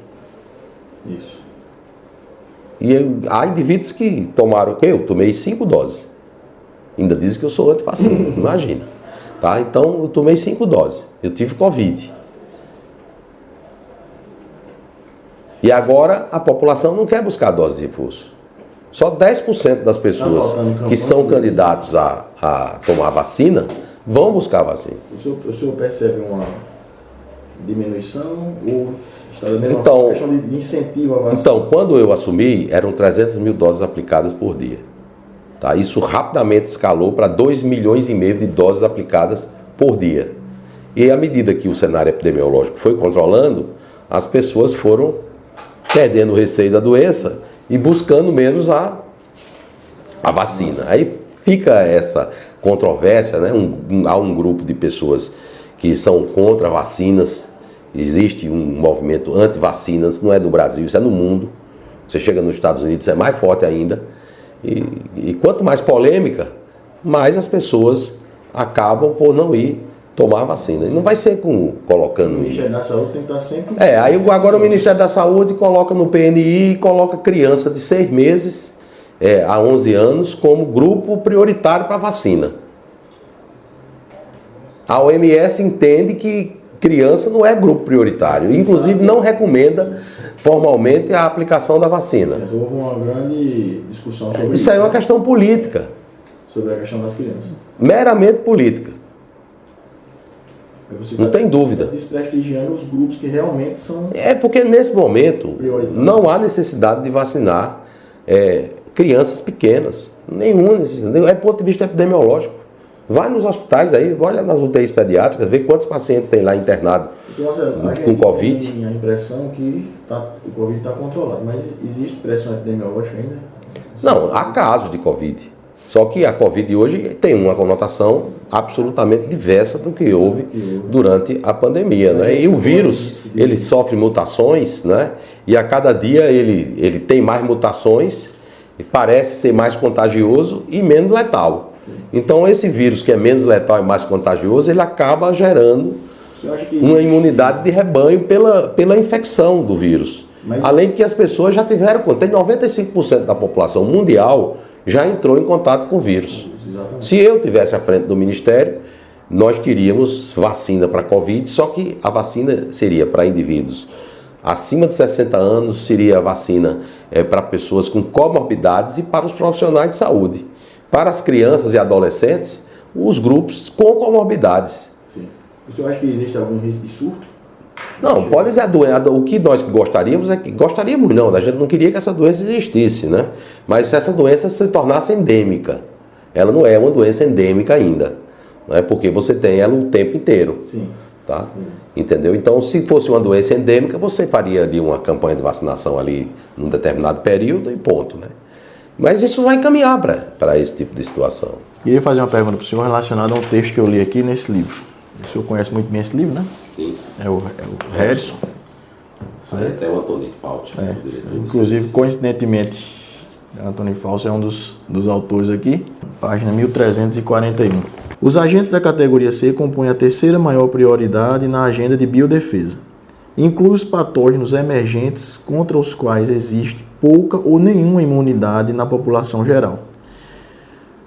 Isso. E há indivíduos que tomaram o quê? Eu tomei 5 doses. Ainda dizem que eu sou antivacina, imagina. Tá? Então eu tomei 5 doses. Eu tive Covid. E agora a população não quer buscar dose de reforço. Só 10% das pessoas que são candidatos a tomar vacina vão buscar vacina. O senhor percebe uma diminuição ou está da mesma forma, questão de incentivo à vacina? Então, quando eu assumi, eram 300 mil doses aplicadas por dia. Tá? Isso rapidamente escalou para 2,5 milhões de doses aplicadas por dia. E à medida que o cenário epidemiológico foi controlando, as pessoas foram perdendo o receio da doença e buscando menos a vacina. Aí fica essa controvérsia, né? Há um grupo de pessoas que são contra vacinas. Existe um movimento anti-vacinas, não é do Brasil, isso é no mundo. Você chega nos Estados Unidos, é mais forte ainda. E quanto mais polêmica, mais as pessoas acabam por não ir tomar vacina. E não vai ser colocando... O Ministério da Saúde tem que estar sempre... Aí agora o Ministério da Saúde coloca no PNI e coloca criança de 6 meses a 11 anos como grupo prioritário para vacina. A OMS entende que criança não é grupo prioritário. Inclusive não recomenda formalmente a aplicação da vacina. Mas houve uma grande discussão sobre isso. Isso aí é uma questão política. Sobre a questão das crianças. Meramente política. Não tem dúvida. Você está desprestigiando os grupos que realmente são... É porque nesse momento não há necessidade de vacinar crianças pequenas. Nenhuma necessidade. É do ponto de vista epidemiológico. Vai nos hospitais aí, olha nas UTIs pediátricas, vê quantos pacientes tem lá internado com Covid. Tem a impressão que o Covid está controlado, mas existe pressão epidemiológica ainda? Não, há casos de Covid. Só que a Covid hoje tem uma conotação absolutamente diversa do que houve durante a pandemia, né? E o vírus, ele sofre mutações, né? E a cada dia ele tem mais mutações, e parece ser mais contagioso e menos letal. Então esse vírus que é menos letal e mais contagioso, ele acaba gerando uma imunidade de rebanho pela infecção do vírus. Além de que as pessoas já tiveram, tem 95% da população mundial já entrou em contato com o vírus. Exatamente. Se eu tivesse à frente do Ministério, nós teríamos vacina para Covid, só que a vacina seria para indivíduos acima de 60 anos, seria a vacina para pessoas com comorbidades e para os profissionais de saúde. Para as crianças e adolescentes, os grupos com comorbidades. Sim. O senhor acha que existe algum risco de surto? Não, pode ser a doença. O que nós gostaríamos é que... Gostaríamos não, a gente não queria que essa doença existisse, né? Mas se essa doença se tornasse endêmica. Ela não é uma doença endêmica ainda, né? Porque você tem ela o tempo inteiro. Sim. Tá? Sim. Entendeu? Então, se fosse uma doença endêmica, você faria ali uma campanha de vacinação ali num determinado período e ponto, né? Mas isso vai encaminhar para esse tipo de situação. Queria fazer uma pergunta para o senhor relacionada a um texto que eu li aqui nesse livro. O senhor conhece muito bem esse livro, né? Sim. É o Harrison. Até o Antônio Fauci. Inclusive, coincidentemente, o Antônio Fauci é um dos autores aqui. Página 1341. Os agentes da categoria C compõem a terceira maior prioridade na agenda de biodefesa. Inclui os patógenos emergentes contra os quais existe pouca ou nenhuma imunidade na população geral,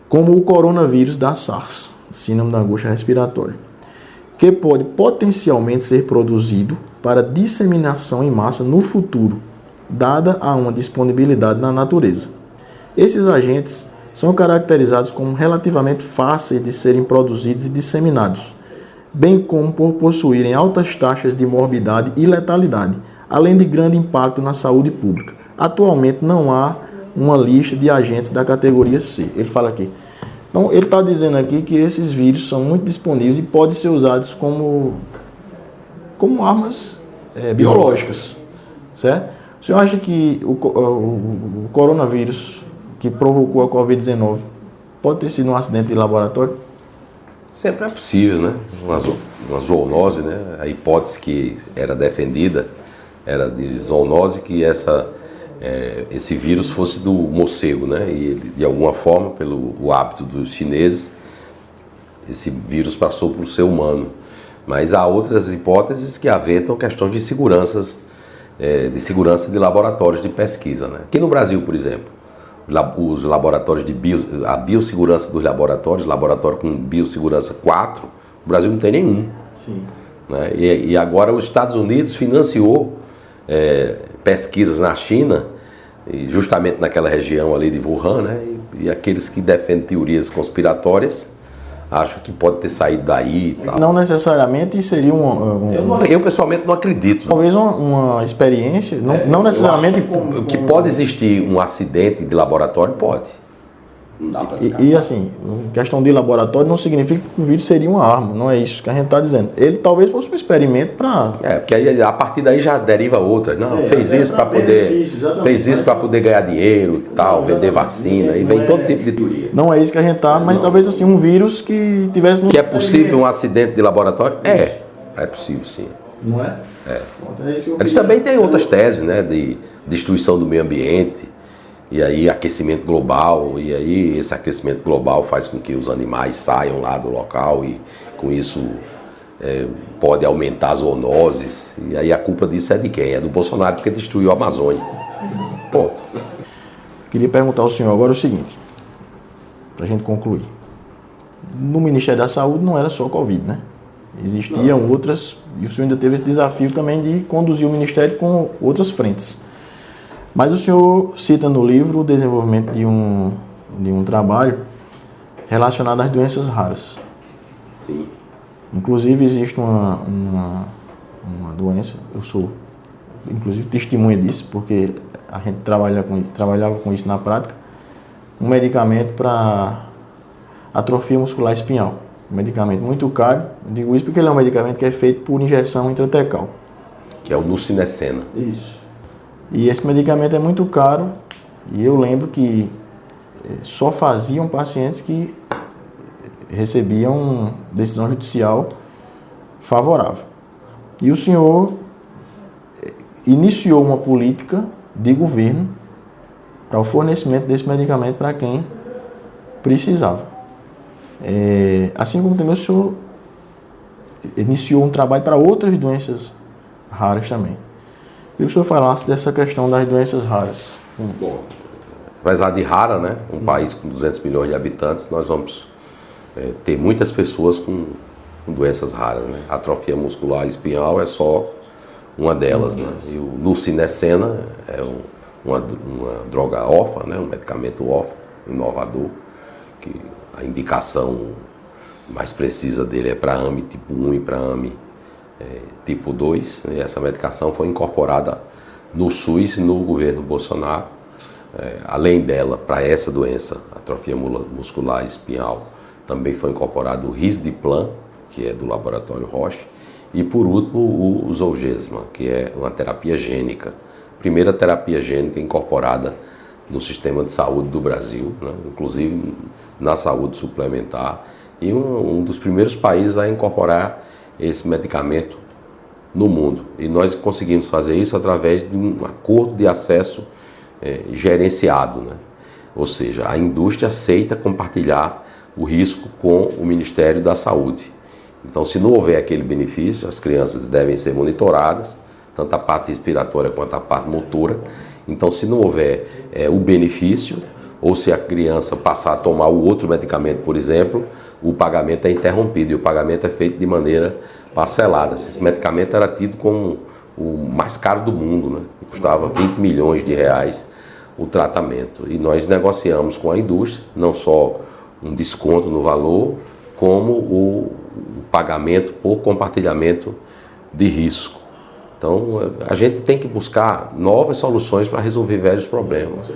como o coronavírus da SARS, síndrome da angústia respiratória, que pode potencialmente ser produzido para disseminação em massa no futuro, dada a uma disponibilidade na natureza. Esses agentes são caracterizados como relativamente fáceis de serem produzidos e disseminados, bem como por possuírem altas taxas de morbidade e letalidade, além de grande impacto na saúde pública. Atualmente não há uma lista de agentes da categoria C. Ele fala aqui. Então, ele está dizendo aqui que esses vírus são muito disponíveis e podem ser usados como armas biológicas, certo? O senhor acha que o coronavírus que provocou a Covid-19 pode ter sido um acidente de laboratório? Sempre é possível, né? Uma zoonose, né? A hipótese que era defendida era de zoonose, que esse vírus fosse do morcego, né? E ele, de alguma forma, pelo o hábito dos chineses, esse vírus passou para o ser humano. Mas há outras hipóteses que aventam questão de segurança de laboratórios de pesquisa, né? Aqui no Brasil, por exemplo, os laboratórios a biossegurança dos laboratório com biossegurança 4, o Brasil não tem nenhum. Sim. Né? E agora os Estados Unidos financiou pesquisas na China, justamente naquela região ali de Wuhan, né? E aqueles que defendem teorias conspiratórias acham que pode ter saído daí e tal. Não necessariamente seria Eu pessoalmente não acredito. Talvez uma experiência, não necessariamente... Que pode existir um acidente de laboratório, pode. Não dá pra descartar. E assim, questão de laboratório não significa que o vírus seria uma arma, não é isso que a gente está dizendo. Ele talvez fosse um experimento para... porque aí, a partir daí já deriva outras. Não, fez isso para poder ganhar dinheiro e tal, vender vacina, e vem todo tipo de teoria. Não é isso que a gente está, mas talvez assim, um vírus que tivesse... Que é possível um acidente de laboratório? É possível sim. Não é? Eles também têm outras teses, né, de destruição do meio ambiente. E aí aquecimento global, e aí esse aquecimento global faz com que os animais saiam lá do local e com isso pode aumentar as zoonoses. E aí a culpa disso é de quem? É do Bolsonaro, porque destruiu a Amazônia. Ponto. Queria perguntar ao senhor agora o seguinte, para a gente concluir. No Ministério da Saúde não era só Covid, né? Existiam outras, e o senhor ainda teve esse desafio também de conduzir o Ministério com outras frentes. Mas o senhor cita no livro o desenvolvimento de um trabalho relacionado às doenças raras. Sim. Inclusive existe uma doença, eu sou inclusive testemunha disso, porque a gente trabalhava com isso na prática, um medicamento para atrofia muscular espinhal. Um medicamento muito caro, eu digo isso porque ele é um medicamento que é feito por injeção intratecal. Que é o nusinersen. Isso. E esse medicamento é muito caro e eu lembro que só faziam pacientes que recebiam decisão judicial favorável. E o senhor iniciou uma política de governo para o fornecimento desse medicamento para quem precisava. Assim como também o senhor iniciou um trabalho para outras doenças raras também. Queria que o senhor falasse dessa questão das doenças raras. Bom, apesar de rara, né? Um país com 200 milhões de habitantes, nós vamos ter muitas pessoas com doenças raras, né? A atrofia muscular espinhal é só uma delas, né? E o nusinersen é uma droga órfã, né? Um medicamento órfão, inovador, que a indicação mais precisa dele é para AME tipo 1 e para AME tipo 2, e essa medicação foi incorporada no SUS no governo Bolsonaro. Além dela, para essa doença, atrofia muscular espinhal, também foi incorporado o Risdiplam, que é do laboratório Roche, e por último o Zolgensma, que é uma terapia gênica, primeira terapia gênica incorporada no sistema de saúde do Brasil, né? Inclusive na saúde suplementar, e um dos primeiros países a incorporar esse medicamento no mundo. E nós conseguimos fazer isso através de um acordo de acesso gerenciado, né? Ou seja, a indústria aceita compartilhar o risco com o Ministério da Saúde. Então, se não houver aquele benefício, as crianças devem ser monitoradas, tanto a parte respiratória quanto a parte motora. Então, se não houver o benefício, ou se a criança passar a tomar o outro medicamento, por exemplo, o pagamento é interrompido, e o pagamento é feito de maneira parcelada. Esse medicamento era tido como o mais caro do mundo, né? Custava 20 milhões de reais o tratamento. E nós negociamos com a indústria, não só um desconto no valor, como o pagamento por compartilhamento de risco. Então, a gente tem que buscar novas soluções para resolver velhos problemas.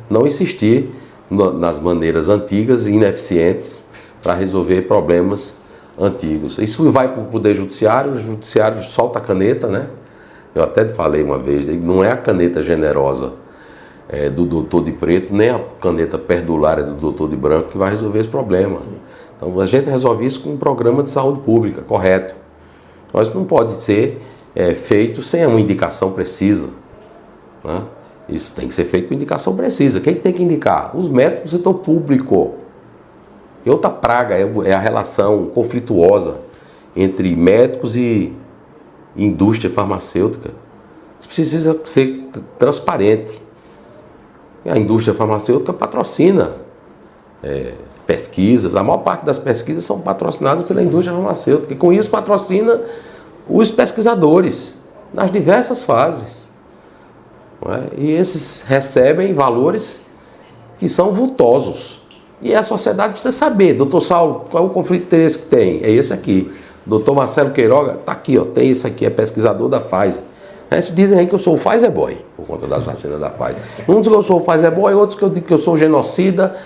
Não insistir nas maneiras antigas e ineficientes para resolver problemas antigos. Isso vai para o Poder Judiciário, o Judiciário solta a caneta, né? Eu até falei uma vez, não é a caneta generosa do doutor de preto, nem a caneta perdulária do doutor de branco que vai resolver esse problema. Então, a gente resolve isso com um programa de saúde pública, correto. Mas não pode ser feito sem uma indicação precisa, né? Isso tem que ser feito com indicação precisa. Quem tem que indicar? Os médicos do setor público. E outra praga é a relação conflituosa entre médicos e indústria farmacêutica. Isso precisa ser transparente. E a indústria farmacêutica patrocina pesquisas. A maior parte das pesquisas são patrocinadas pela indústria farmacêutica. E com isso patrocina os pesquisadores nas diversas fases. Não é? E esses recebem valores que são vultosos. E a sociedade precisa saber, doutor Saulo, qual é o conflito de interesse que tem? É esse aqui. Doutor Marcelo Queiroga, está aqui, ó, tem esse aqui, é pesquisador da Pfizer. Eles dizem aí que eu sou o Pfizer Boy, por conta das vacinas da Pfizer. Uns dizem que eu sou o Pfizer Boy, outros que eu digo que eu sou genocida.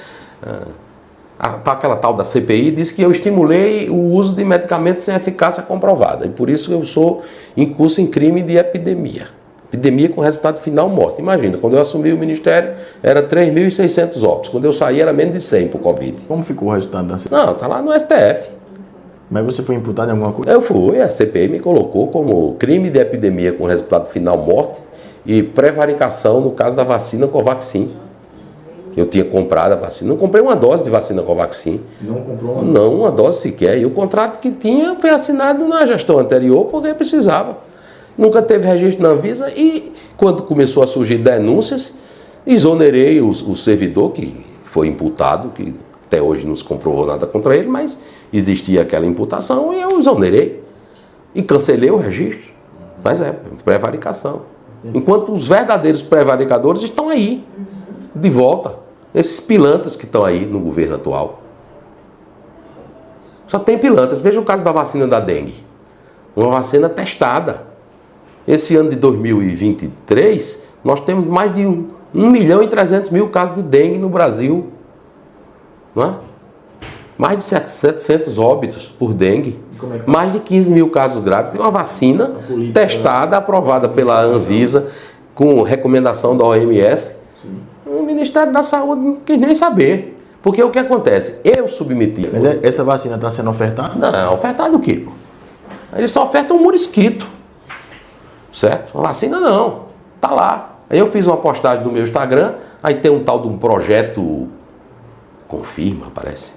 Aquela tal da CPI diz que eu estimulei o uso de medicamentos sem eficácia comprovada. E por isso eu sou incurso em crime de epidemia. Epidemia com resultado final morte. Imagina, quando eu assumi o ministério, era 3.600 óbitos. Quando eu saí, era menos de 100 por Covid. Como ficou o resultado da CPI? Não, está lá no STF. Mas você foi imputado em alguma coisa? Eu fui, a CPI me colocou como crime de epidemia com resultado final morte e prevaricação no caso da vacina Covaxin. Eu tinha comprado a vacina, não comprei uma dose de vacina Covaxin. Não comprou uma? Não, uma dose sequer. E o contrato que tinha foi assinado na gestão anterior porque precisava. Nunca teve registro na Anvisa e quando começou a surgir denúncias, exonerei o servidor que foi imputado, que até hoje não se comprovou nada contra ele, mas existia aquela imputação e eu exonerei e cancelei o registro. Mas é prevaricação. Enquanto os verdadeiros prevaricadores estão aí, de volta. Esses pilantras que estão aí no governo atual. Só tem pilantras. Veja o caso da vacina da dengue. Uma vacina testada. Esse ano de 2023, nós temos mais de 1.300.000 casos de dengue no Brasil. Não é? Mais de 700 óbitos por dengue. Mais de 15 mil casos graves. Tem uma vacina testada, aprovada pela Anvisa, com recomendação da OMS. O Ministério da Saúde não quis nem saber. Porque o que acontece? Eu submeti. Mas essa vacina está sendo ofertada? Não, ofertada o quê? Eles só ofertam um mosquito. Certo? A vacina não. Tá lá. Aí eu fiz uma postagem no meu Instagram, aí tem um tal de um projeto Confirma, parece.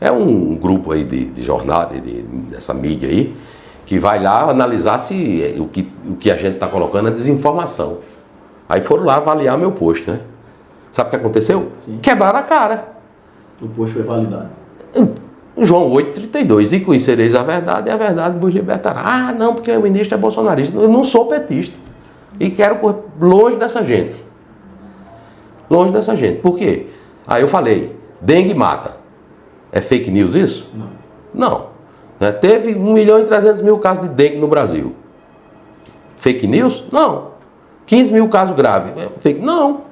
É um grupo aí de jornal, dessa mídia aí, que vai lá analisar se o que a gente está colocando é desinformação. Aí foram lá avaliar meu post, né? Sabe o que aconteceu? Sim. Quebraram a cara. O post foi validado. João 8,32, e conhecereis a verdade e a verdade vos libertará. Ah, não, porque o ministro é bolsonarista. Eu não sou petista. E quero correr longe dessa gente. Longe dessa gente. Por quê? Aí eu falei, dengue mata. É fake news isso? Não. Não. Teve 1.300.000 casos de dengue no Brasil. Fake news? Não. 15 mil casos graves. Fake? Não.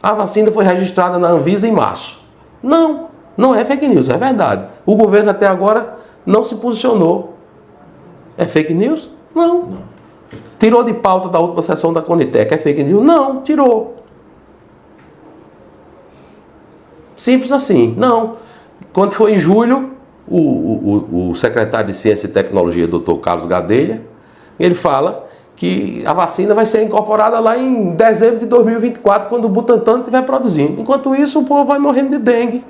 A vacina foi registrada na Anvisa em março. Não. Não é fake news, é verdade. O governo até agora não se posicionou. É fake news? Não. Tirou de pauta da última sessão da Conitec. É fake news? Não, tirou. Simples assim. Não. Quando foi em julho, o secretário de Ciência e Tecnologia, Dr. Carlos Gadelha, ele fala que a vacina vai ser incorporada lá em dezembro de 2024, quando o Butantan estiver produzindo. Enquanto isso, o povo vai morrendo de dengue.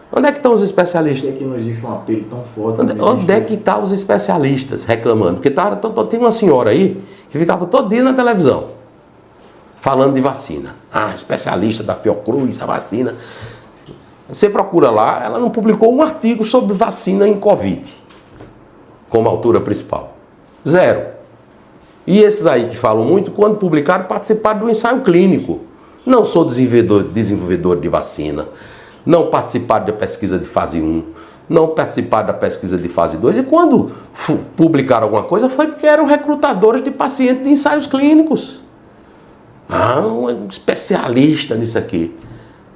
Onde é que estão os especialistas? Por que não existe um apelo tão forte? Onde é que estão os especialistas reclamando? Porque tem uma senhora aí que ficava todo dia na televisão falando de vacina. Ah, especialista da Fiocruz, a vacina. Você procura lá, ela não publicou um artigo sobre vacina em Covid como autora principal. Zero. E esses aí que falam muito, quando publicaram, participaram do ensaio clínico. Não sou desenvolvedor de vacina. Não participaram da pesquisa de fase 1, não participaram da pesquisa de fase 2. E quando publicaram alguma coisa, foi porque eram recrutadores de pacientes de ensaios clínicos. Ah, um especialista nisso aqui.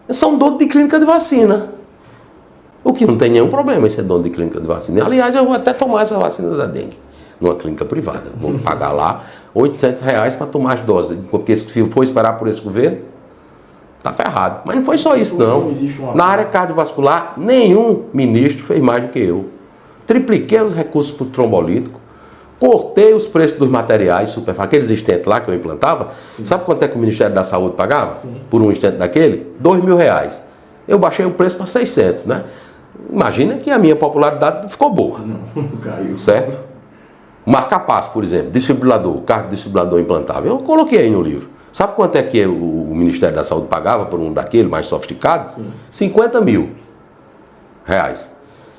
São dono de clínica de vacina. O que não tem nenhum problema em ser dono de clínica de vacina. Aliás, eu vou até tomar essa vacina da dengue numa clínica privada. Vou pagar lá R$800 para tomar as doses. Porque se for esperar por esse governo, tá ferrado. Mas não foi só isso, não. Na área cardiovascular, nenhum ministro fez mais do que eu. Tripliquei os recursos para o trombolítico, Cortei os preços dos materiais, aqueles estentes lá que eu implantava. Sim. Sabe quanto é que o Ministério da Saúde pagava? Sim. Por um estente daquele? R$2.000. Eu baixei o preço para 600, né? Imagina que a minha popularidade ficou boa. Não, caiu. Certo? Marca-passo, por exemplo, desfibrilador, carro de desfibrilador implantável. Eu coloquei aí no livro. Sabe quanto é que o Ministério da Saúde pagava por um daquele mais sofisticado? Sim. R$50.000.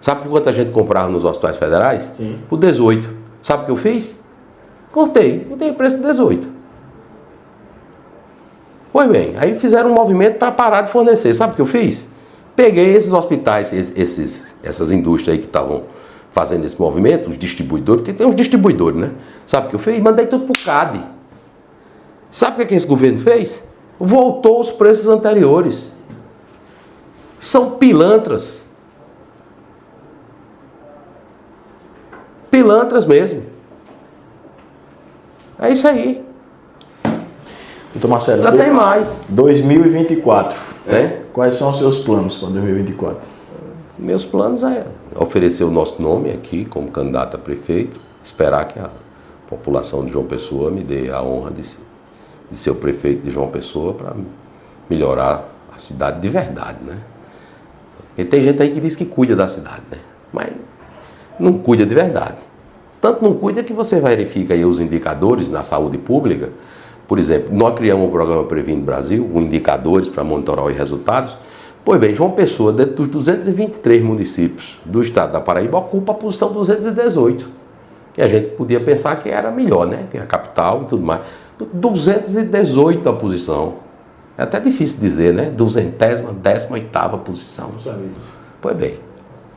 Sabe por quanto a gente comprava nos hospitais federais? Sim. Por 18. Sabe o que eu fiz? Cortei o preço de 18. Pois bem, aí fizeram um movimento para parar de fornecer. Sabe o que eu fiz? Peguei esses hospitais, essas indústrias aí que estavam fazendo esse movimento, os distribuidores, porque tem uns distribuidores, né? Sabe o que eu fiz? Mandei tudo para o CAD. Sabe o que esse governo fez? Voltou os preços anteriores. São pilantras. Pilantras mesmo. É isso aí. Doutor Marcelo, já tem mais. 2024. Quais são os seus planos para 2024? Meus planos é oferecer o nosso nome aqui como candidato a prefeito, esperar que a população de João Pessoa me dê a honra de ser o prefeito de João Pessoa para melhorar a cidade de verdade, né? Porque tem gente aí que diz que cuida da cidade, né? Mas não cuida de verdade. Tanto não cuida que você verifica aí os indicadores na saúde pública. Por exemplo, nós criamos o programa Previne Brasil, com indicadores para monitorar os resultados. Pois bem, João Pessoa, dentro dos 223 municípios do estado da Paraíba, ocupa a posição 218. E a gente podia pensar que era melhor, né? Que é a capital e tudo mais. 218 a posição. É até difícil dizer, né? 218ª posição. Não sabia isso. Pois bem.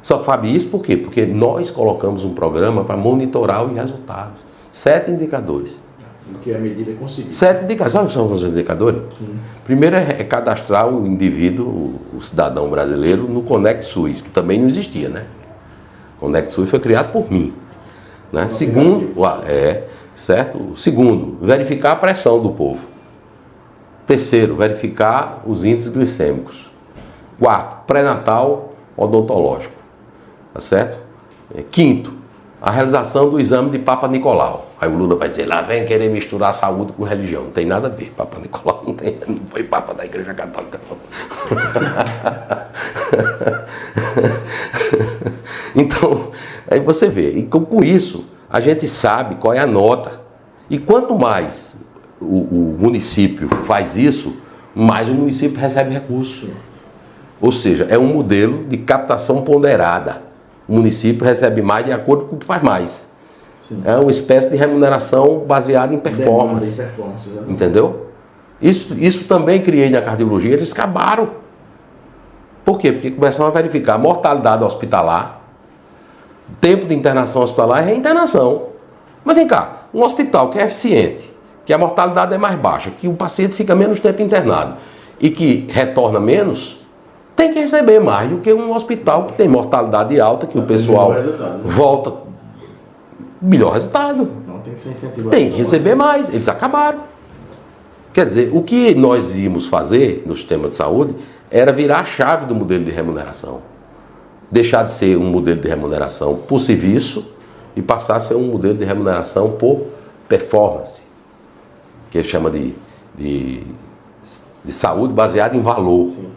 Só sabe isso por quê? Porque nós colocamos um programa para monitorar os resultados. 7 indicadores. O que é a medida conseguida? 7 indicadores. Sabe o que são os indicadores? Sim. Primeiro é cadastrar o indivíduo, o cidadão brasileiro, no Conect SUS, que também não existia, né? O Conect SUS foi criado por mim. Né? Segundo, certo? Segundo, verificar a pressão do povo. Terceiro, verificar os índices glicêmicos. Quarto, pré-natal odontológico. Tá certo? Quinto, a realização do exame de Papa Nicolau. Aí o Lula vai dizer, lá vem querer misturar saúde com religião. Não tem nada a ver. Papa Nicolau não foi Papa da Igreja Católica, não. Então, aí você vê. E com isso, a gente sabe qual é a nota. E quanto mais o município faz isso, mais o município recebe recurso. Ou seja, é um modelo de captação ponderada. O município recebe mais de acordo com o que faz mais. Sim. É uma espécie de remuneração baseada em performance. Entendeu? Isso também criei na cardiologia, eles acabaram. Por quê? Porque começaram a verificar mortalidade hospitalar, tempo de internação hospitalar e reinternação. Mas vem cá, um hospital que é eficiente, que a mortalidade é mais baixa, que o paciente fica menos tempo internado e que retorna menos, tem que receber mais do que um hospital que tem mortalidade alta, que o pessoal volta. Melhor resultado. Não, tem que ser incentivado. Tem que receber mais. Eles acabaram. Quer dizer, o que nós íamos fazer no sistema de saúde era virar a chave do modelo de remuneração. Deixar de ser um modelo de remuneração por serviço e passar a ser um modelo de remuneração por performance, que ele chama de saúde baseada em valor. Sim.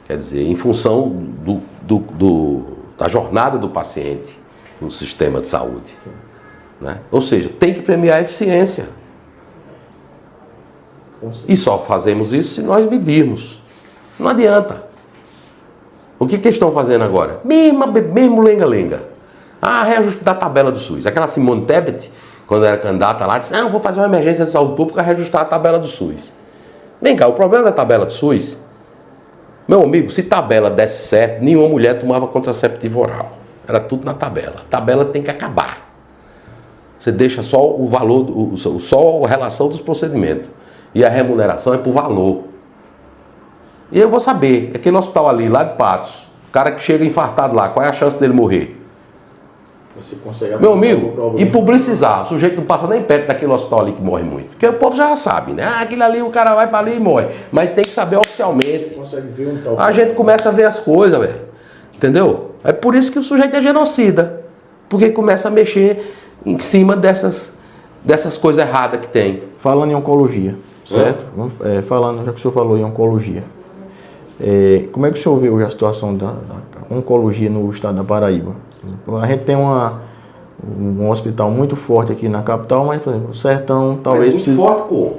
Quer dizer, em função da jornada do paciente no sistema de saúde. Né? Ou seja, tem que premiar a eficiência. E só fazemos isso se nós medirmos. Não adianta. O que eles estão fazendo agora? Mesmo lenga-lenga. Reajuste da tabela do SUS. Aquela Simone Tebet, quando era candidata lá, disse, vou fazer uma emergência de saúde pública e reajustar a tabela do SUS. Vem cá, o problema da tabela do SUS, meu amigo, se tabela desse certo, nenhuma mulher tomava contraceptivo oral. Era tudo na tabela. A tabela tem que acabar. Você deixa só o valor, só a relação dos procedimentos. E a remuneração é por valor. E eu vou saber, aquele hospital ali, lá de Patos, o cara que chega infartado lá, qual é a chance dele morrer? Você consegue, meu amigo, e publicizar. O sujeito não passa nem perto daquele hospital ali que morre muito. Porque o povo já sabe, né? Aquele ali, o cara vai para ali e morre. Mas tem que saber oficialmente. Consegue ver um tal. A gente começa a ver as coisas, velho. Entendeu? É por isso que o sujeito é genocida. Porque começa a mexer em cima dessas coisas erradas que tem. Falando em oncologia, certo? Falando, já que o senhor falou em oncologia, como é que o senhor vê hoje a situação da oncologia no estado da Paraíba? A gente tem um hospital muito forte aqui na capital, mas, por exemplo, o sertão talvez precise... Muito forte como?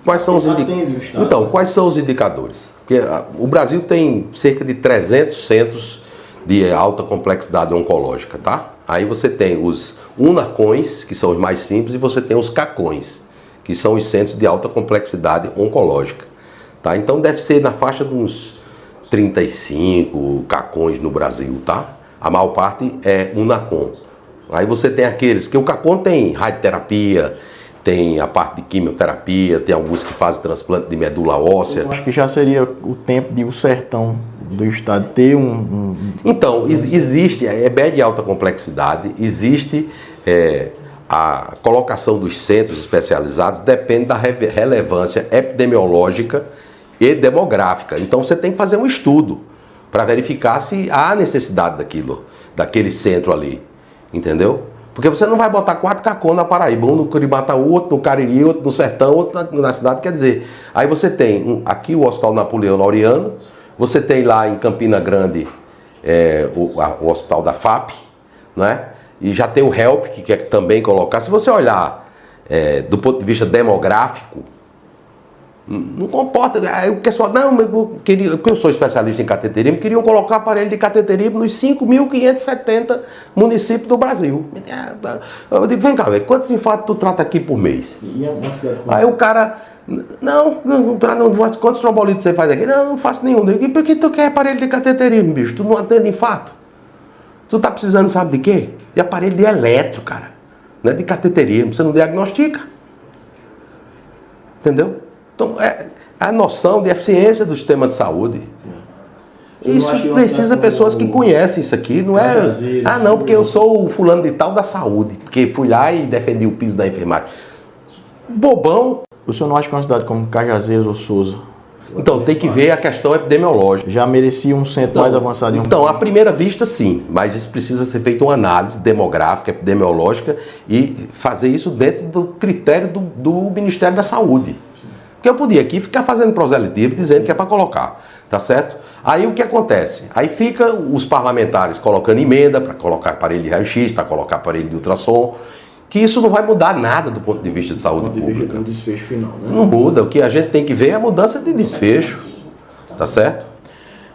Quais são os indicadores? Então, quais são os indicadores? Porque o Brasil tem cerca de 300 centros de alta complexidade oncológica, tá? Aí você tem os UNACONs, que são os mais simples, e você tem os CACONs, que são os centros de alta complexidade oncológica, tá? Então deve ser na faixa de uns 35 CACONs no Brasil, tá? A maior parte é UNACON. Aí você tem aqueles que o CACON tem radioterapia, tem a parte de quimioterapia, tem alguns que fazem transplante de medula óssea. Eu acho que já seria o tempo de o sertão do estado ter Então, existe, é bem de alta complexidade, existe a colocação dos centros especializados, depende da relevância epidemiológica e demográfica. Então você tem que fazer um estudo para verificar se há necessidade daquele centro ali, entendeu? Porque você não vai botar 4 CACON na Paraíba, um no Curibataú, outro no Cariri, outro no Sertão, outro na cidade, quer dizer. Aí você tem aqui o Hospital Napoleão Laureano, você tem lá em Campina Grande o Hospital da FAP, né? E já tem o HELP, que quer também colocar. Se você olhar do ponto de vista demográfico, não comporta. O pessoal, não, porque eu sou especialista em cateterismo, queriam colocar aparelho de cateterismo nos 5.570 municípios do Brasil. Eu digo, vem cá, velho, quantos infartos tu trata aqui por mês? Aí o cara, não, quantos trombolitos você faz aqui? Não faço nenhum. E por que tu quer aparelho de cateterismo, bicho? Tu não atende infarto? Tu tá precisando, sabe de quê? De aparelho de eletro, cara. Não é de cateterismo, você não diagnostica. Entendeu? Então, é a noção de eficiência do sistema de saúde. Isso precisa de pessoas que conhecem isso aqui. Não é, não, porque eu sou o fulano de tal da saúde, porque fui lá e defendi o piso da enfermagem. Bobão. O senhor não acha que uma cidade como Cajazeiras ou Souza... Então, tem que ver a questão epidemiológica. Já merecia um centro mais avançado? Então, à primeira vista, sim. Mas isso precisa ser feita uma análise demográfica, epidemiológica e fazer isso dentro do critério do Ministério da Saúde. Porque eu podia aqui ficar fazendo proselitismo dizendo que é para colocar, tá certo? Aí o que acontece? Aí fica os parlamentares colocando emenda para colocar aparelho de raio-x, para colocar aparelho de ultrassom, que isso não vai mudar nada do ponto de vista de saúde pública. Do desfecho final, né? Não muda. O que a gente tem que ver é a mudança de desfecho, tá certo?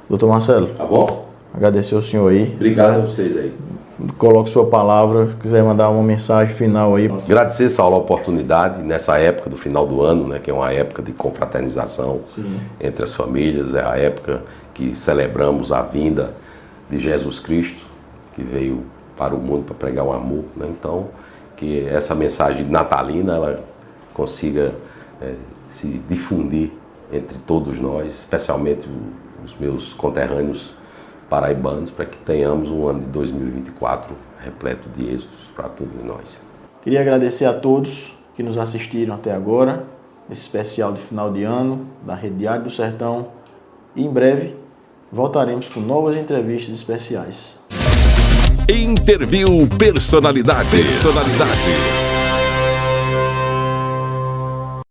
Doutor Marcelo. Tá bom? Agradecer ao senhor aí. Obrigado a vocês aí. Coloque sua palavra, se quiser mandar uma mensagem final aí. Agradecer, Saulo, a oportunidade nessa época do final do ano, né, que é uma época de confraternização entre as famílias, é a época que celebramos a vinda de Jesus Cristo, que veio para o mundo para pregar o amor, né? Então, que essa mensagem natalina ela consiga se difundir entre todos nós, especialmente os meus conterrâneos paraibanos, para que tenhamos um ano de 2024 repleto de êxitos para todos nós. Queria agradecer a todos que nos assistiram até agora, nesse especial de final de ano da Rede Diário do Sertão. E em breve voltaremos com novas entrevistas especiais. Interview Personalidades.